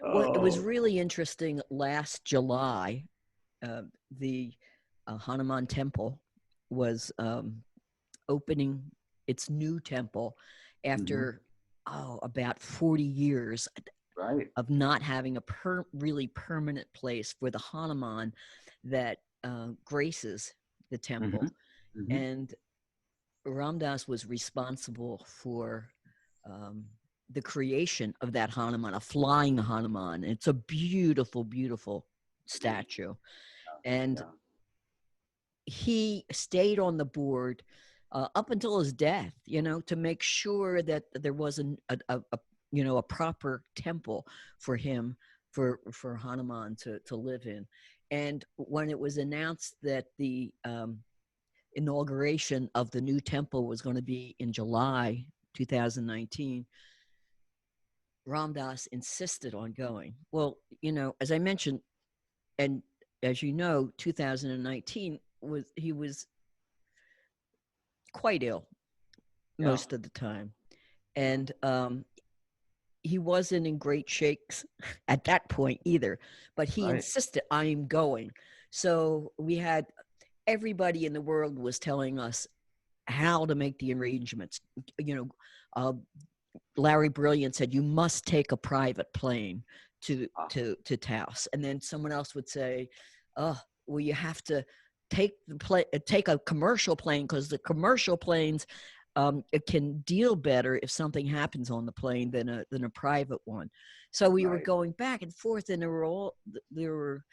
Speaker 2: Well, it was
Speaker 1: Oh,
Speaker 2: really interesting last July. The Hanuman Temple was opening its new temple
Speaker 1: mhm.
Speaker 2: after about 40 years
Speaker 1: Right.
Speaker 2: of not having a really permanent place for the Hanuman that graces the temple.
Speaker 1: hmm hmm
Speaker 2: And Ramdas was responsible for um, the creation of that Hanuman, a flying Hanuman. It's a beautiful, beautiful statue. And
Speaker 1: Yeah.
Speaker 2: he stayed on the board up until his death, to make sure that there was a proper temple for him, for Hanuman to live in. And when it was announced that the inauguration of the new temple was going to be in July 2019, Ramdas insisted on going. Well, as I mentioned, and as you know, 2019 he was quite ill
Speaker 1: Yeah.
Speaker 2: most of the time, and he wasn't in great shakes at that point either. But he
Speaker 1: Right.
Speaker 2: insisted, "I am going." So we had everybody in the world was telling us how to make the arrangements. You know, uh, Larry Brilliant said you must take a private plane
Speaker 1: Ah,
Speaker 2: to Taos, and then someone else would say, "Oh, well, you have to take a commercial plane because the commercial planes it can deal better if something happens on the plane than a private one." So we were
Speaker 1: right.
Speaker 2: going back and forth, and there were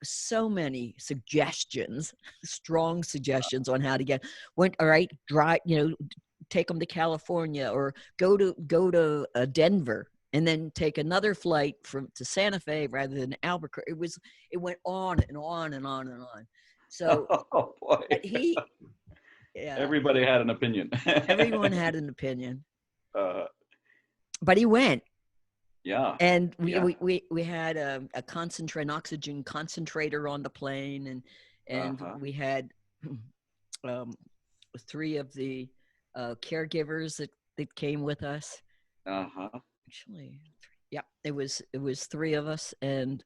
Speaker 2: so many suggestions, strong suggestions on how to get. Went all right, drive, take them to California or go to Denver and then take another flight to Santa Fe rather than Albuquerque. It went on and on and on and on. So,
Speaker 1: Oh boy.
Speaker 2: but yeah,
Speaker 1: Everybody had an opinion.
Speaker 2: everyone had an opinion,
Speaker 1: uh,
Speaker 2: but he went.
Speaker 1: yeah.
Speaker 2: And
Speaker 1: Yeah.
Speaker 2: we had an oxygen concentrator on the plane, and
Speaker 1: Uh-huh.
Speaker 2: we had um, three of the caregivers that came with us.
Speaker 1: Uh-huh.
Speaker 2: Actually, yeah, it was three of us, and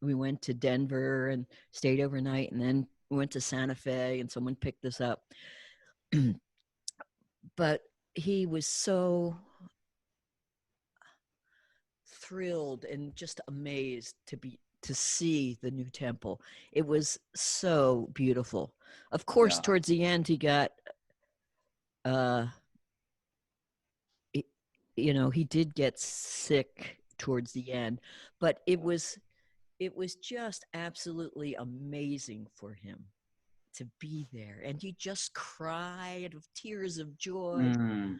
Speaker 2: we went to Denver and stayed overnight, and then we went to Santa Fe, and someone picked us up. But he was so thrilled and just amazed to be to see the new temple. It was so beautiful. Of course,
Speaker 1: Yeah.
Speaker 2: towards the end, he got, uh, he- he did get sick towards the end, but it was just absolutely amazing for him to be there, and he just cried of tears of joy
Speaker 1: Mm,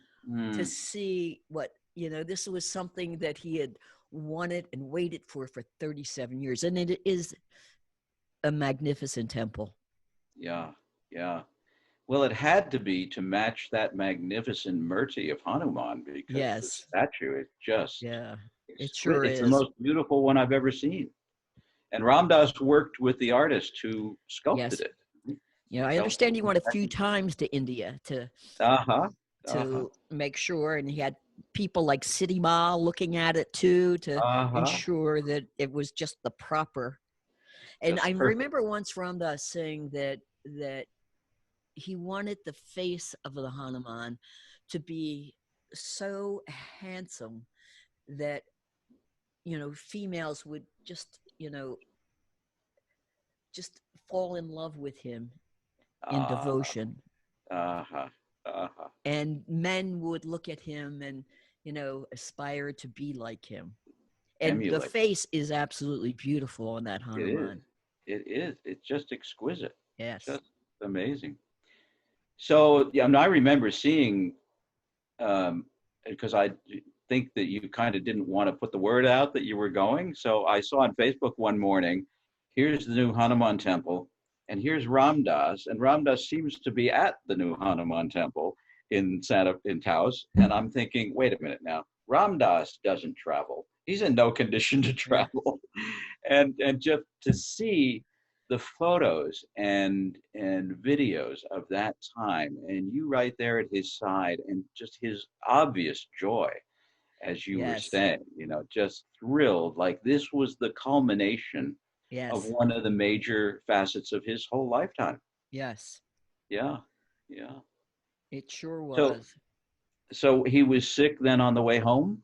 Speaker 2: to
Speaker 1: mm,
Speaker 2: see what this was something that he had wanted and waited for 37 years, and it is a magnificent temple.
Speaker 1: yeah. Yeah. Well, it had to be to match that magnificent murti of Hanuman because the
Speaker 2: Yes,
Speaker 1: statue is just
Speaker 2: yeah, it
Speaker 1: exquisite.
Speaker 2: sure
Speaker 1: It's the
Speaker 2: is.
Speaker 1: most beautiful one I've ever seen. And Ramdas worked with the artist who sculpted
Speaker 2: Yes,
Speaker 1: it.
Speaker 2: I
Speaker 1: Helped
Speaker 2: understand
Speaker 1: with
Speaker 2: he
Speaker 1: the
Speaker 2: went a few
Speaker 1: technique.
Speaker 2: times to India to
Speaker 1: Uh-huh. Uh-huh.
Speaker 2: make sure, and he had people like City Mall looking at it too to
Speaker 1: Uh-huh.
Speaker 2: ensure that it was just the proper. And I
Speaker 1: Just perfect.
Speaker 2: remember once Ramdas saying that he wanted the face of the Hanuman to be so handsome that females would just fall in love with him in
Speaker 1: Uh,
Speaker 2: devotion,
Speaker 1: uh-huh. Uh-huh.
Speaker 2: and men would look at him and aspire to be like him. And the
Speaker 1: Emulate.
Speaker 2: face is absolutely beautiful on that
Speaker 1: It is.
Speaker 2: Hanuman.
Speaker 1: It is. It's just exquisite.
Speaker 2: Yes.
Speaker 1: Just amazing. So, yeah, I mean, I remember seeing because I think that you kind of didn't want to put the word out that you were going. So I saw on Facebook one morning, here's the new Hanuman Temple, and here's Ramdas, and Ramdas seems to be at the new Hanuman Temple in Taos, and I'm thinking, wait a minute now, Ramdas doesn't travel. He's in no condition to
Speaker 2: Yeah.
Speaker 1: travel, and just to see the photos and videos of that time and you right there at his side and just his obvious joy as you were
Speaker 2: Yes.
Speaker 1: saying, just thrilled like this was the culmination of
Speaker 2: Yes.
Speaker 1: one of the major facets of his whole lifetime.
Speaker 2: Yes.
Speaker 1: Yeah. Yeah.
Speaker 2: It sure
Speaker 1: So
Speaker 2: was.
Speaker 1: so he was sick then on the way home.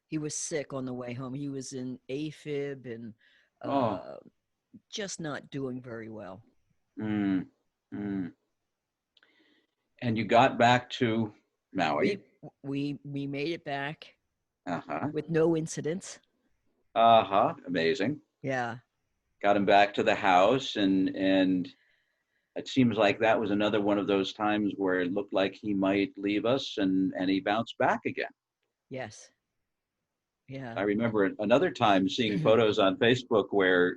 Speaker 2: He was sick on the way home. He was in AFib and
Speaker 1: Oh.
Speaker 2: uh, just not doing very well.
Speaker 1: Mm, mm. And you got back to Maui.
Speaker 2: We made it back
Speaker 1: Uh-huh.
Speaker 2: with no incidents.
Speaker 1: Uh-huh. Amazing.
Speaker 2: Yeah.
Speaker 1: Got him back to the house and it seems like that was another one of those times where it looked like he might leave us and he bounced back again.
Speaker 2: Yes. Yeah.
Speaker 1: I remember another time seeing photos on Facebook where,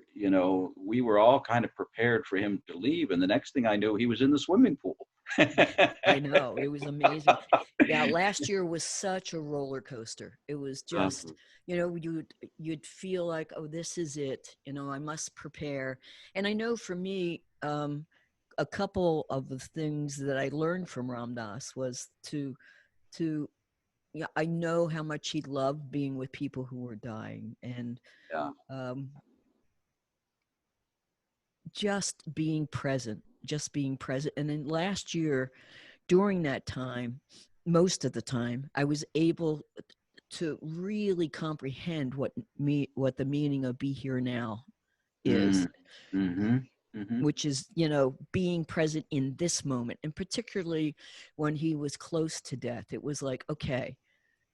Speaker 1: we were all kind of prepared for him to leave and the next thing I knew he was in the swimming pool.
Speaker 2: I know. It was amazing. Yeah, last year was such a roller coaster. It was just, you'd feel like, oh, this is it. I must prepare. And I know for me, a couple of the things that I learned from Ram Dass was to yeah, I know how much he loved being with people who were dying, and
Speaker 1: Yeah.
Speaker 2: um, just being present. And then last year, during that time, most of the time, I was able to really comprehend what the meaning of be here now is,
Speaker 1: Mm. Mm-hmm. Mm-hmm.
Speaker 2: which is being present in this moment, and particularly when he was close to death. It was like, okay,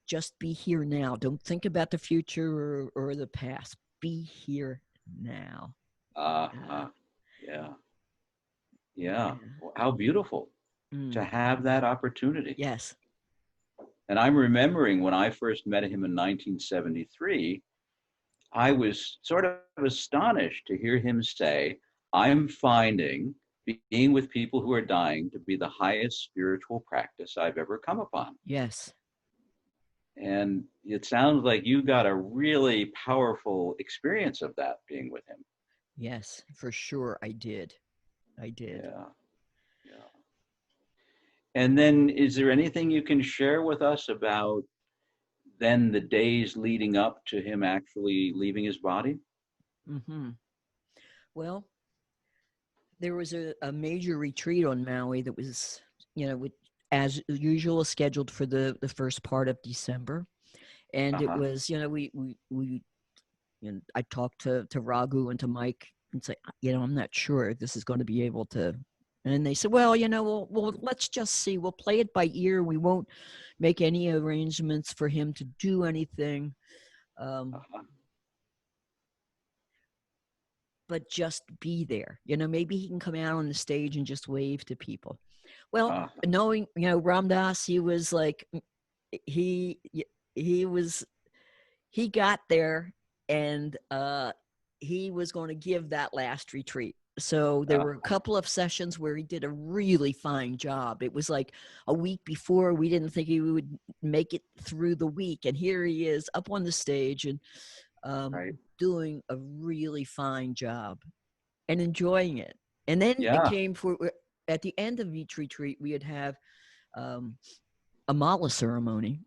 Speaker 2: just be here now. Don't think about the future or the past. Be here now. Uh,
Speaker 1: Uh-huh. Yeah. Yeah.
Speaker 2: yeah.
Speaker 1: Well, how beautiful to
Speaker 2: Mm.
Speaker 1: have that opportunity.
Speaker 2: Yes.
Speaker 1: And I'm remembering when I first met him in 1973, I was sort of astonished to hear him say, I'm finding being with people who are dying to be the highest spiritual practice I've ever come upon.
Speaker 2: Yes.
Speaker 1: And it sounds like you got a really powerful experience of that being with him.
Speaker 2: Yes. For sure, I did. I did.
Speaker 1: Yeah. Yeah. And then is there anything you can share with us about then the days leading up to him actually leaving his body?
Speaker 2: Mm-hmm. Well, there was a major retreat on Maui that was, as usual, scheduled for the first part of December. And it
Speaker 1: Uh-huh.
Speaker 2: was, we And I talked to Raghu and to Mike and say, I'm not sure this is going to be able to. And they said, well, well, let's just see. We'll play it by ear. We won't make any arrangements for him to do anything. But just be there. Maybe he can come out on the stage and just wave to people. Well, knowing, Ram Dass, he was like, he got there, and he was going to give that last retreat. So there were a couple of sessions where he did a really fine job. It was like a week before. We didn't think he would make it through the week, and here he is up on the stage and doing a really fine job and enjoying it. And then it came at the end of each retreat, we would have a mala ceremony.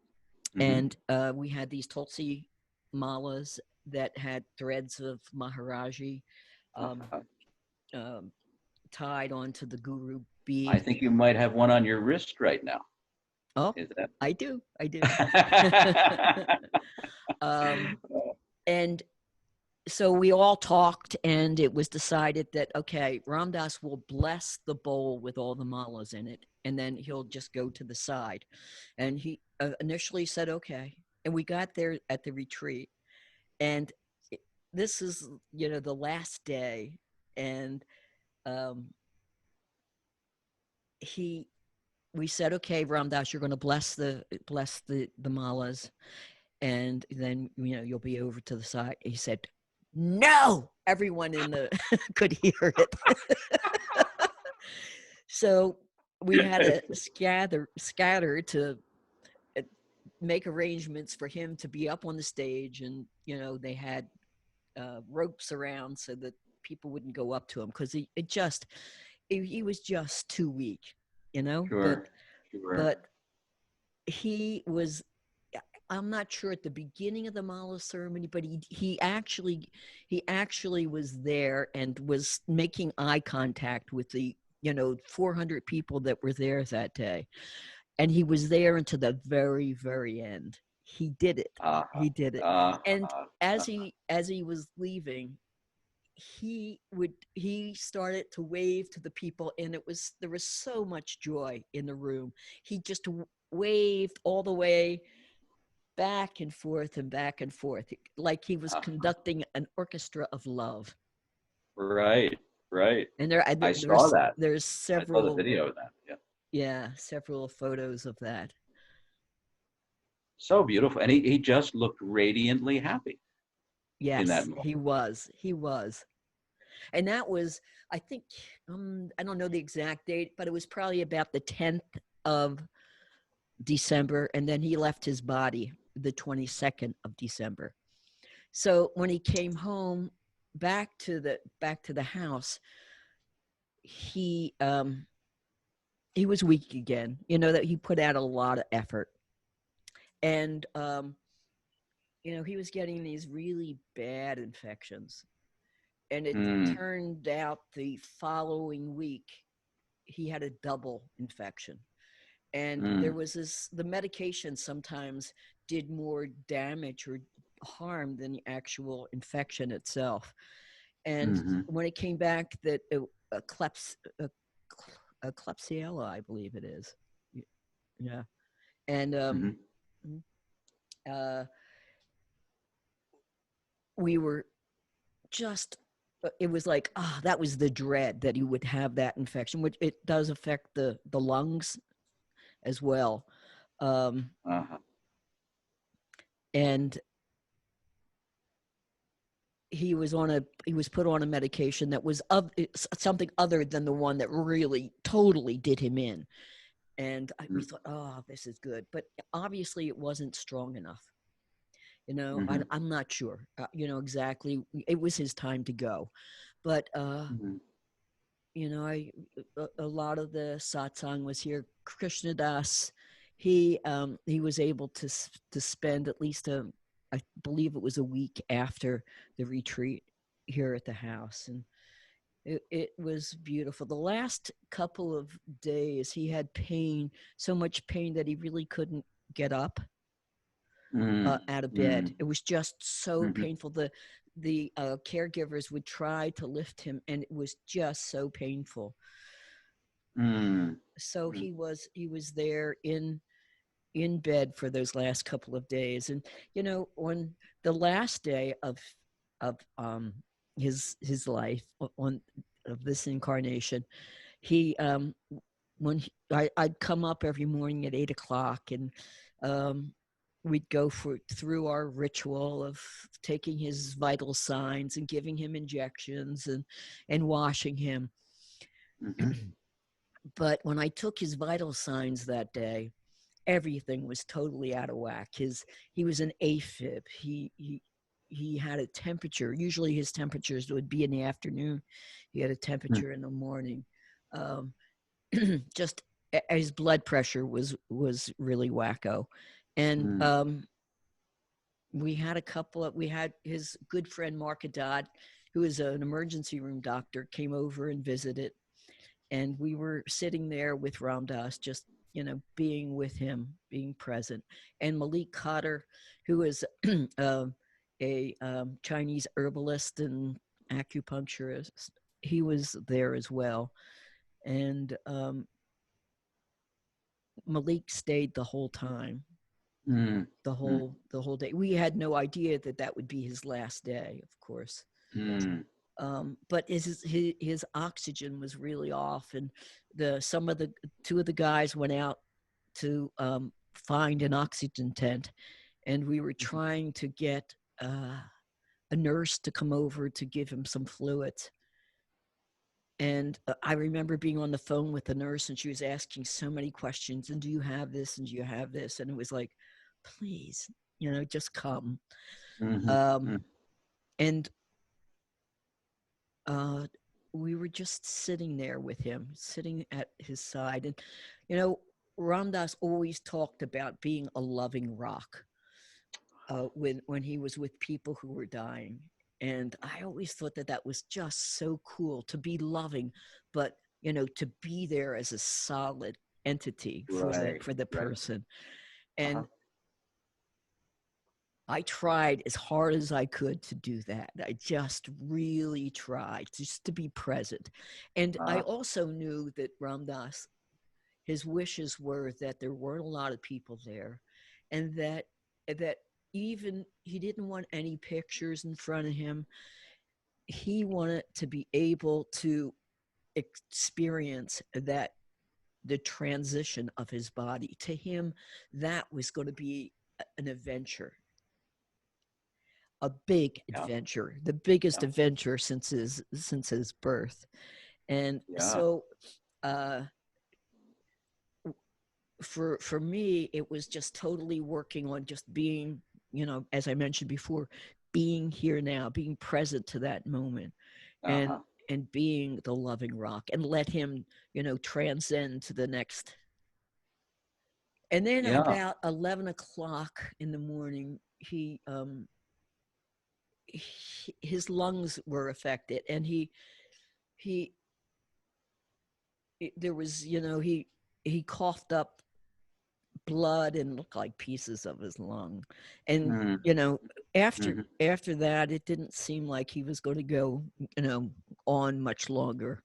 Speaker 2: And we had these Tulsi malas that had threads of Maharaji tied onto the guru bead.
Speaker 1: I think you might have one on your wrist right now.
Speaker 2: Oh, I do. And so we all talked, and it was decided that, okay, Ram Dass will bless the bowl with all the malas in it, and then he'll just go to the side. And he initially said, okay. And we got there at the retreat, and this is, the last day. And we said, okay, Ram Dass, you're going to bless the malas, and then, you'll be over to the side. He said, no, everyone in the could hear it. So we had to scatter to make arrangements for him to be up on the stage. And, they had ropes around so that people wouldn't go up to him, because he was just too weak,
Speaker 1: Sure.
Speaker 2: But he was, I'm not sure at the beginning of the mala ceremony, but he actually was there and was making eye contact with the 400 people that were there that day, and he was there until the very, very end. He did it. And as he was leaving, he started to wave to the people, and there was so much joy in the room. He just waved all the way back and forth, like he was conducting an orchestra of love.
Speaker 1: Right.
Speaker 2: And
Speaker 1: I saw that.
Speaker 2: There's several.
Speaker 1: I saw the video of that.
Speaker 2: Yeah, several photos of that.
Speaker 1: So beautiful, and he just looked radiantly happy.
Speaker 2: Yes,
Speaker 1: in that moment.
Speaker 2: He was, and that was, I think, I don't know the exact date, but it was probably about the 10th of December, and then he left his body the 22nd of December. So when he came home back to the house, he was weak again. That he put out a lot of effort, and he was getting these really bad infections, and it turned out the following week he had a double infection. And there was the medication sometimes did more damage or harm than the actual infection itself. And when it came back that a Klebsiella, I believe it is. Yeah. And we were just, it was like, that was the dread that he would have that infection, which it does affect the lungs as well. And he was put on a medication that was something other than the one that really totally did him in. And we thought, this is good. But obviously it wasn't strong enough. I'm not sure, exactly. It was his time to go. But, a lot of the satsang was here. Krishna Das, he was able to spend at least I believe it was a week after the retreat here at the house. And it was beautiful. The last couple of days he had pain, so much pain that he really couldn't get up out of bed. It was just so painful. the caregivers would try to lift him, and it was just so painful. So he was there in bed for those last couple of days. And on the last day of his life, on of this incarnation, he I'd come up every morning at 8 o'clock, and we'd go through our ritual of taking his vital signs and giving him injections and washing him. But when I took his vital signs that day, everything was totally out of whack. He was an AFib. He had a temperature. Usually his temperatures would be in the afternoon. He had a temperature in the morning. Just his blood pressure was really wacko. And we had his good friend Mark Haddad, who is an emergency room doctor, came over and visited. And we were sitting there with Ram Dass, just being with him, being present. And Malik Cotter, who is a Chinese herbalist and acupuncturist, he was there as well. And Malik stayed the whole time, the whole day. We had no idea that would be his last day, of course. But his oxygen was really off, and two of the guys went out to find an oxygen tent, and we were trying to get a nurse to come over to give him some fluids. And I remember being on the phone with the nurse, and she was asking so many questions. And do you have this? And do you have this? And it was like, please, just come. And we were just sitting there with him, sitting at his side. And, Ram Dass always talked about being a loving rock when he was with people who were dying. And I always thought that was just so cool, to be loving, but, to be there as a solid entity for the person. And I tried as hard as I could to do that. I just really tried just to be present. And I also knew that Ram Dass, his wishes were that there weren't a lot of people there, and that even he didn't want any pictures in front of him. He wanted to be able to experience the transition of his body. To him, that was going to be an adventure. A big adventure, the biggest adventure since his birth. And so for me, it was just totally working on just being, as I mentioned before, being here now, being present to that moment, and being the loving rock, and let him, transcend to the next. And then about 11 o'clock in the morning, his lungs were affected, and there was, he coughed up blood and looked like pieces of his lung. And, after that, it didn't seem like he was going to go, on much longer.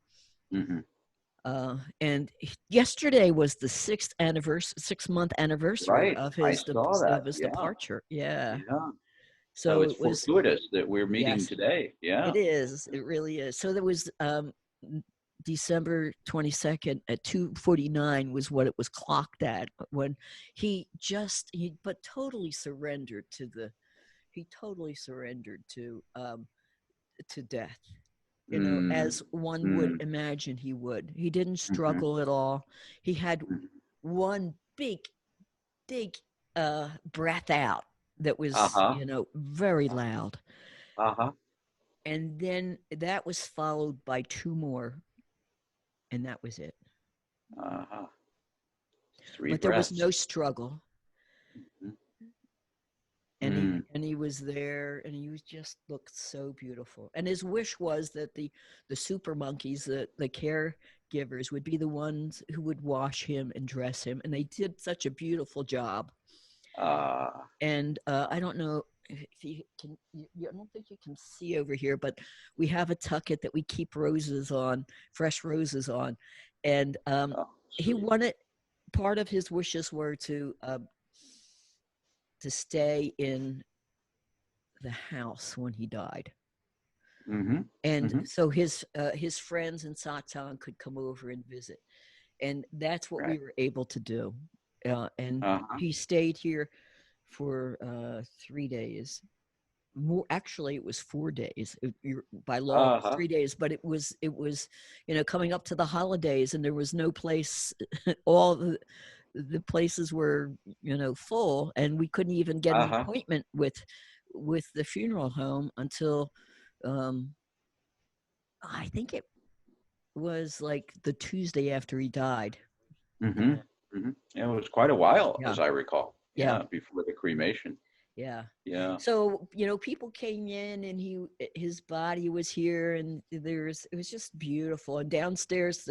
Speaker 2: And yesterday was the 6-month anniversary of his departure.
Speaker 1: So it's fortuitous that we're meeting today.
Speaker 2: It is. It really is. So there was December 22nd at 2:49 was what it was clocked at, when he totally surrendered to death, as one would imagine he would. He didn't struggle at all. He had one big breath out that was very loud, and then that was followed by two more, and that was it. But there was no struggle. And he was there, and he was just looked so beautiful. And his wish was that the super monkeys, the caregivers, would be the ones who would wash him and dress him, and they did such a beautiful job. And I don't know if you can, I don't think you can see over here, but we have a tucket that we keep roses on, fresh roses on. And
Speaker 1: Oh,
Speaker 2: he
Speaker 1: sweet.
Speaker 2: wanted, part of his wishes were to stay in the house when he died.
Speaker 1: Mm-hmm.
Speaker 2: And
Speaker 1: Mm-hmm.
Speaker 2: so his friends in Satan could come over and visit. And that's what we
Speaker 1: Right.
Speaker 2: were able to do. And
Speaker 1: Uh-huh.
Speaker 2: he stayed here for 3 days. More, actually, it was 4 days. By law, it was
Speaker 1: Uh-huh.
Speaker 2: 3 days, but it was coming up to the holidays, and there was no place. All the places were full, and we couldn't even get an
Speaker 1: Uh-huh.
Speaker 2: appointment with the funeral home until um, I think it was like the Tuesday after he died.
Speaker 1: Mm-hmm. Mm-hmm. It was quite a while,
Speaker 2: Yeah,
Speaker 1: as I recall.
Speaker 2: yeah,
Speaker 1: Yeah, before the cremation.
Speaker 2: yeah.
Speaker 1: Yeah.
Speaker 2: So people came in, and his body was here, and it was just beautiful. And downstairs,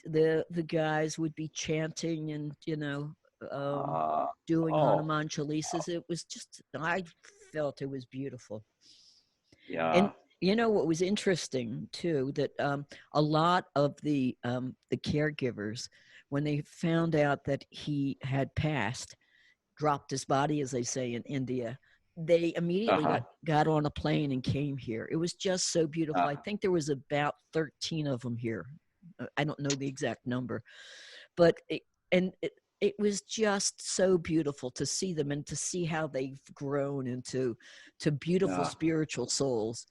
Speaker 2: the guys would be chanting and um,
Speaker 1: Uh,
Speaker 2: doing
Speaker 1: oh,
Speaker 2: Hanuman Chalisas. It was just, I felt it was beautiful. And
Speaker 1: yeah.
Speaker 2: what was interesting too, that a lot of the caregivers, when they found out that he had passed, dropped his body, as they say in India, they immediately
Speaker 1: Uh-huh.
Speaker 2: got on a plane and came here. It was just so beautiful. I
Speaker 1: Uh-huh.
Speaker 2: think there was about 13 of them here. I don't know the exact number, but it was just so beautiful to see them and to see how they've grown into beautiful
Speaker 1: Yeah.
Speaker 2: spiritual souls.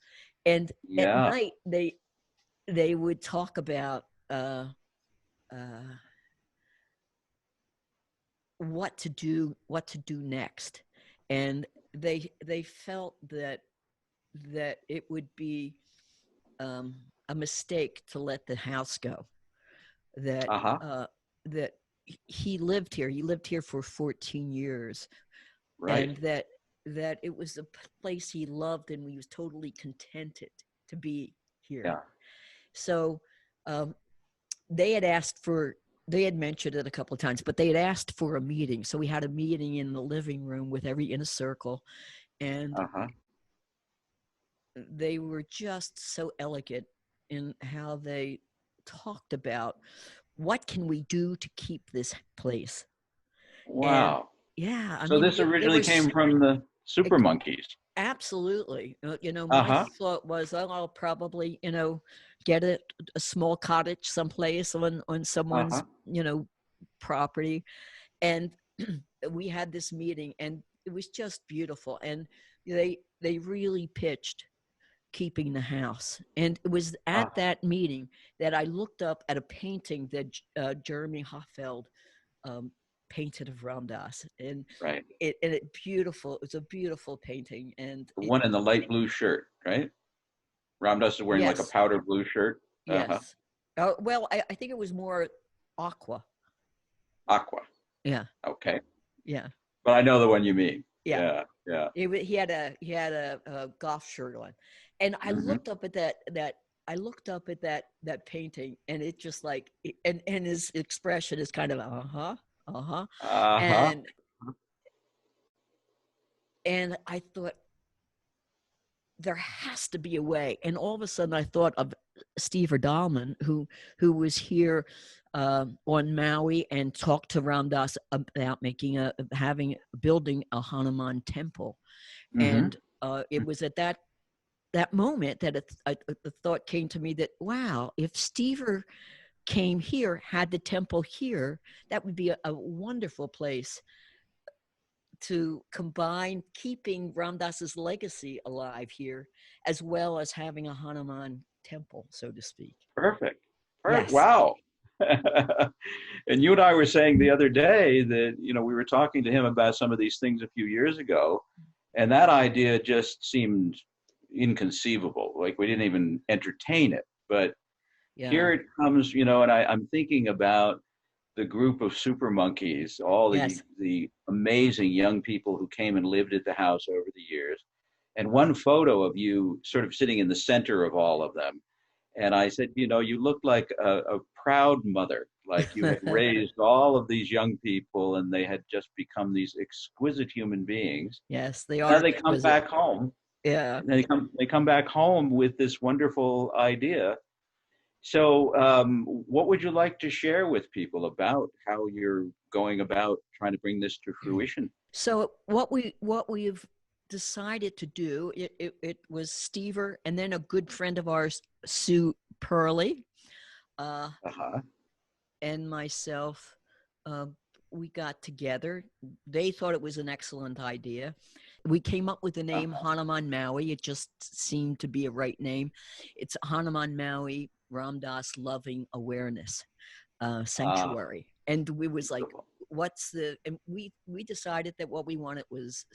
Speaker 2: And at
Speaker 1: Yeah.
Speaker 2: night they would talk about uh, what to do next, and they felt that it would be um, a mistake to let the house go. That
Speaker 1: Uh-huh.
Speaker 2: that he lived here for 14 years,
Speaker 1: Right.
Speaker 2: and that it was a place he loved, and he was totally contented to be here.
Speaker 1: Yeah.
Speaker 2: So um, they had asked for they had mentioned it a couple of times, but they had asked for a meeting. So we had a meeting in the living room with every in a circle, and
Speaker 1: Uh-huh.
Speaker 2: they were just so elegant in how they talked about what can we do to keep this place. And
Speaker 1: Wow.
Speaker 2: yeah, I
Speaker 1: So
Speaker 2: mean,
Speaker 1: this
Speaker 2: there
Speaker 1: originally
Speaker 2: was
Speaker 1: came from the Super Monkeys.
Speaker 2: absolutely, my
Speaker 1: Uh-huh.
Speaker 2: thought was, oh, I'll probably, get a small cottage someplace on someone's,
Speaker 1: Uh-huh.
Speaker 2: property. And we had this meeting, and it was just beautiful. And they really pitched keeping the house. And it was
Speaker 1: Uh,
Speaker 2: at that meeting that I looked up at a painting that Jeremy Hoffeld um, painted of Ram Dass, and
Speaker 1: right.
Speaker 2: it beautiful. It's a beautiful painting, and
Speaker 1: The one in the light blue shirt, right? Ramdas is wearing like a
Speaker 2: yes,
Speaker 1: powder blue shirt. Uh-huh.
Speaker 2: yes. Well, I think it was more aqua.
Speaker 1: Aqua.
Speaker 2: Yeah,
Speaker 1: Okay.
Speaker 2: yeah,
Speaker 1: But I know the one you mean.
Speaker 2: yeah.
Speaker 1: Yeah. Yeah.
Speaker 2: He had a golf shirt on, and I
Speaker 1: Mm-hmm.
Speaker 2: looked up at that painting, and it just like, and his expression is kind of uh-huh,
Speaker 1: Uh-huh.
Speaker 2: and I thought there has to be a way. And all of a sudden I thought of Steve Dahlman, who was here on Maui and talked to Ram Dass about building a Hanuman Temple.
Speaker 1: Mm-hmm.
Speaker 2: And it was at that moment that a thought came to me that, wow, if Stever came here, had the temple here, that would be a wonderful place to combine keeping Ram Dass's legacy alive here, as well as having a Hanuman temple, so to speak.
Speaker 1: Perfect. Perfect.
Speaker 2: Yes.
Speaker 1: Wow. And you and I were saying the other day that, we were talking to him about some of these things a few years ago, and that idea just seemed inconceivable. Like we didn't even entertain it. But
Speaker 2: Yeah.
Speaker 1: here it comes, and I'm thinking about the group of super monkeys, all the
Speaker 2: Yes.
Speaker 1: the amazing young people who came and lived at the house over the years. And one photo of you sort of sitting in the center of all of them. And I said, you look like a proud mother, like you had raised all of these young people and they had just become these exquisite human beings.
Speaker 2: Yes, they
Speaker 1: Now
Speaker 2: are
Speaker 1: they come
Speaker 2: exquisite.
Speaker 1: back home.
Speaker 2: Yeah.
Speaker 1: They come back home with this wonderful idea. So, what would you like to share with people about how you're going about trying to bring this to fruition?
Speaker 2: So what we've decided to do, it was Stever and then a good friend of ours, Sue Pearley, uh,
Speaker 1: Uh-huh.
Speaker 2: and myself. Uh, we got together. They thought it was an excellent idea. We came up with the name
Speaker 1: Uh-huh.
Speaker 2: Hanuman Maui. It just seemed to be a right name. It's Hanuman Maui Ram Dass Loving Awareness
Speaker 1: Ah,
Speaker 2: Sanctuary. And we was like,
Speaker 1: beautiful.
Speaker 2: what's the, and we decided that what we wanted was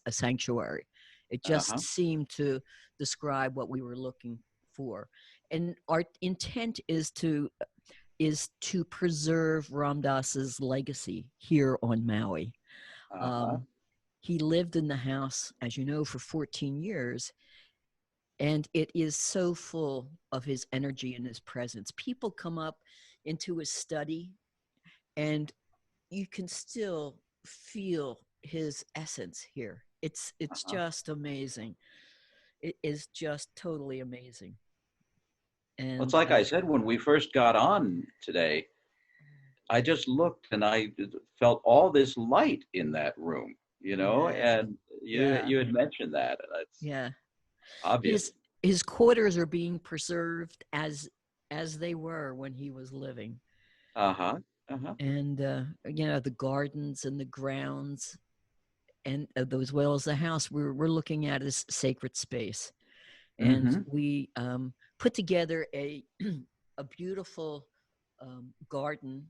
Speaker 2: a sanctuary. It just
Speaker 1: Uh-huh.
Speaker 2: seemed to describe what we were looking for. And our intent is to preserve Ram Dass's legacy here on Maui.
Speaker 1: Uh-huh.
Speaker 2: Um, he lived in the house, as you know, for 14 years, and it is so full of his energy and his presence. People come up into his study, and you can still feel his essence here. It's
Speaker 1: Uh-huh.
Speaker 2: just amazing. It is just totally amazing.
Speaker 1: Well, it's
Speaker 2: And
Speaker 1: like I said when we first got on today, I just looked and I felt all this light in that room,
Speaker 2: yes,
Speaker 1: and
Speaker 2: yeah,
Speaker 1: you had mentioned that, and it's
Speaker 2: yeah.
Speaker 1: obvious.
Speaker 2: His quarters are being preserved as they were when he was living,
Speaker 1: Uh-huh. Uh-huh.
Speaker 2: and the gardens and the grounds and as well as the house we're looking at as sacred space. And
Speaker 1: Mm-hmm.
Speaker 2: we put together a a beautiful garden.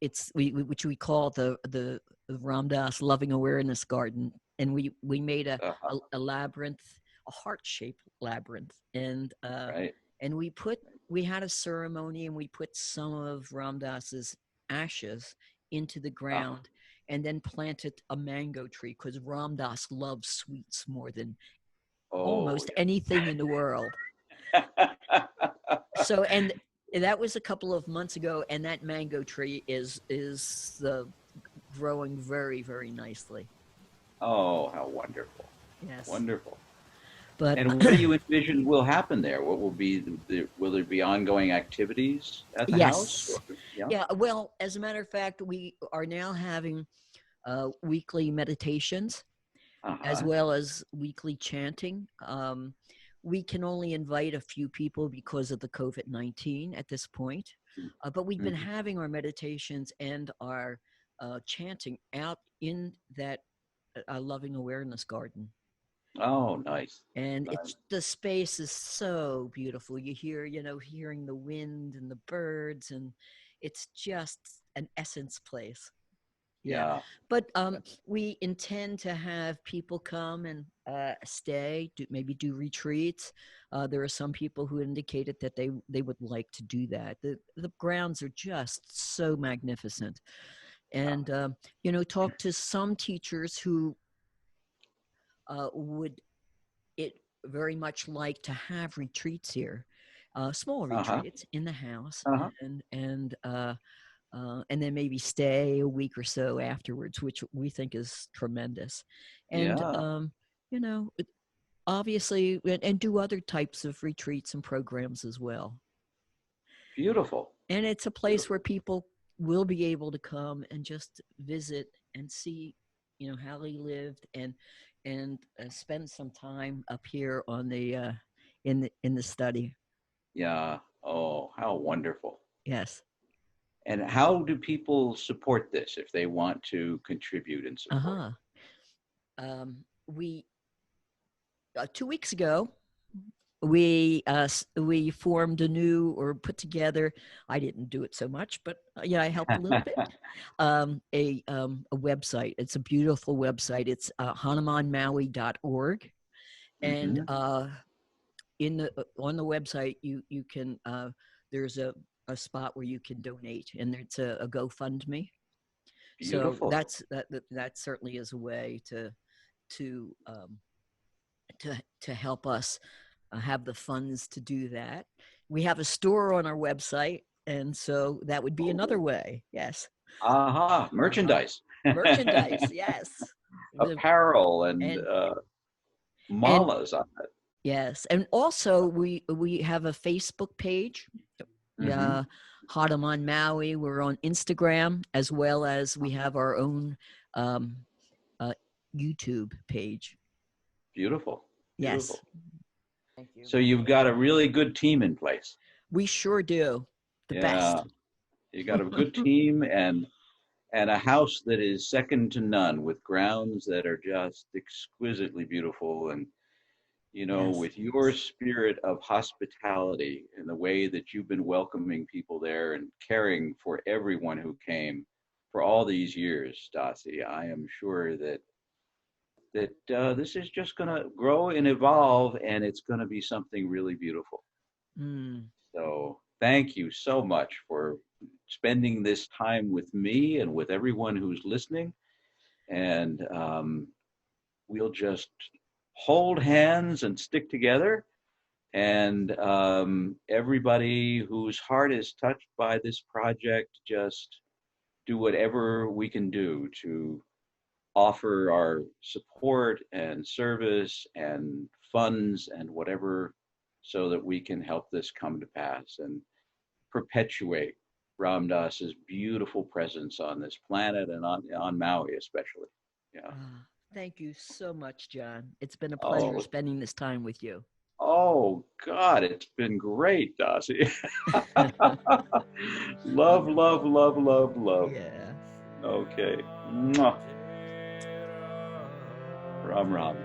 Speaker 2: It's which we call the Ram Dass Loving Awareness Garden, and we made
Speaker 1: Uh-huh.
Speaker 2: a labyrinth, a heart-shaped labyrinth,
Speaker 1: Right.
Speaker 2: and we had a ceremony, and we put some of Ram Dass's ashes into the
Speaker 1: Uh-huh.
Speaker 2: ground, and then planted a mango tree because Ram Dass loves sweets more than
Speaker 1: Oh,
Speaker 2: almost anything in the world.
Speaker 1: yeah.
Speaker 2: So, and that was a couple of months ago, and that mango tree is growing very, very nicely.
Speaker 1: Oh, how wonderful.
Speaker 2: Yes,
Speaker 1: Wonderful.
Speaker 2: but
Speaker 1: And what do you envision will happen there? What will be will there be ongoing activities at the house?
Speaker 2: yes,
Speaker 1: Yeah.
Speaker 2: yeah. Well, as a matter of fact, we are now having weekly meditations as
Speaker 1: Uh-huh.
Speaker 2: well as weekly chanting. We can only invite a few people because of the COVID-19 at this point, but we've been
Speaker 1: Mm-hmm.
Speaker 2: having our meditations and our chanting out in that loving awareness garden.
Speaker 1: Oh, nice.
Speaker 2: And
Speaker 1: Nice.
Speaker 2: it's the space is so beautiful. You hear, hearing the wind and the birds, and it's just an essence place. Yeah,
Speaker 1: Yeah.
Speaker 2: but we intend to have people come and stay, maybe do retreats. There are some people who indicated that they would like to do that. The grounds are just so magnificent,
Speaker 1: Yeah.
Speaker 2: and talk to some teachers who would it very much like to have retreats here, small
Speaker 1: Uh-huh.
Speaker 2: retreats in the house,
Speaker 1: Uh-huh.
Speaker 2: and then maybe stay a week or so afterwards, which we think is tremendous. And,
Speaker 1: Yeah.
Speaker 2: obviously, and do other types of retreats and programs as well.
Speaker 1: Beautiful.
Speaker 2: And it's a place where
Speaker 1: Beautiful.
Speaker 2: people will be able to come and just visit and see, how he lived, and spend some time up here on the in the study.
Speaker 1: Yeah. Oh, how wonderful.
Speaker 2: Yes.
Speaker 1: And how do people support this if they want to contribute and support?
Speaker 2: Uh-huh. We 2 weeks ago we formed a new, or put together, I didn't do it so much, but yeah, I helped a little bit, a website. It's a beautiful website. It's hanumanmaui.org, and
Speaker 1: Mm-hmm.
Speaker 2: in the on the website you can there's a spot where you can donate, and it's a GoFundMe. So
Speaker 1: Beautiful.
Speaker 2: that certainly is a way to um, to help us have the funds to do that. We have a store on our website, And so that would be another way. Yes.
Speaker 1: Aha, merchandise.
Speaker 2: Merchandise. Yes.
Speaker 1: Apparel and
Speaker 2: And
Speaker 1: malas on it.
Speaker 2: yes. And also we have a Facebook page.
Speaker 1: Mhm.
Speaker 2: Hanuman Maui. We're on Instagram, as well as we have our own um, YouTube page.
Speaker 1: Beautiful.
Speaker 2: Yes.
Speaker 1: Beautiful.
Speaker 2: Thank you.
Speaker 1: So you've got a really good team in place.
Speaker 2: We sure do. The
Speaker 1: Yeah.
Speaker 2: best.
Speaker 1: You got a good team and a house that is second to none, with grounds that are just exquisitely beautiful. And
Speaker 2: Yes.
Speaker 1: with your spirit of hospitality and the way that you've been welcoming people there and caring for everyone who came for all these years, Dassi, I am sure that this is just going to grow and evolve, and it's going to be something really beautiful.
Speaker 2: Mm.
Speaker 1: So thank you so much for spending this time with me and with everyone who's listening. And we'll just hold hands and stick together. And everybody whose heart is touched by this project, just do whatever we can do to offer our support and service and funds and whatever, so that we can help this come to pass and perpetuate Ram Dass's beautiful presence on this planet and on Maui especially. Yeah.
Speaker 2: Thank you so much, John. It's been a pleasure
Speaker 1: Oh,
Speaker 2: spending this time with you.
Speaker 1: oh God, it's been great, Dassi. Love, love, love, love, love.
Speaker 2: Yeah.
Speaker 1: Okay. Mwah. Ram Ram.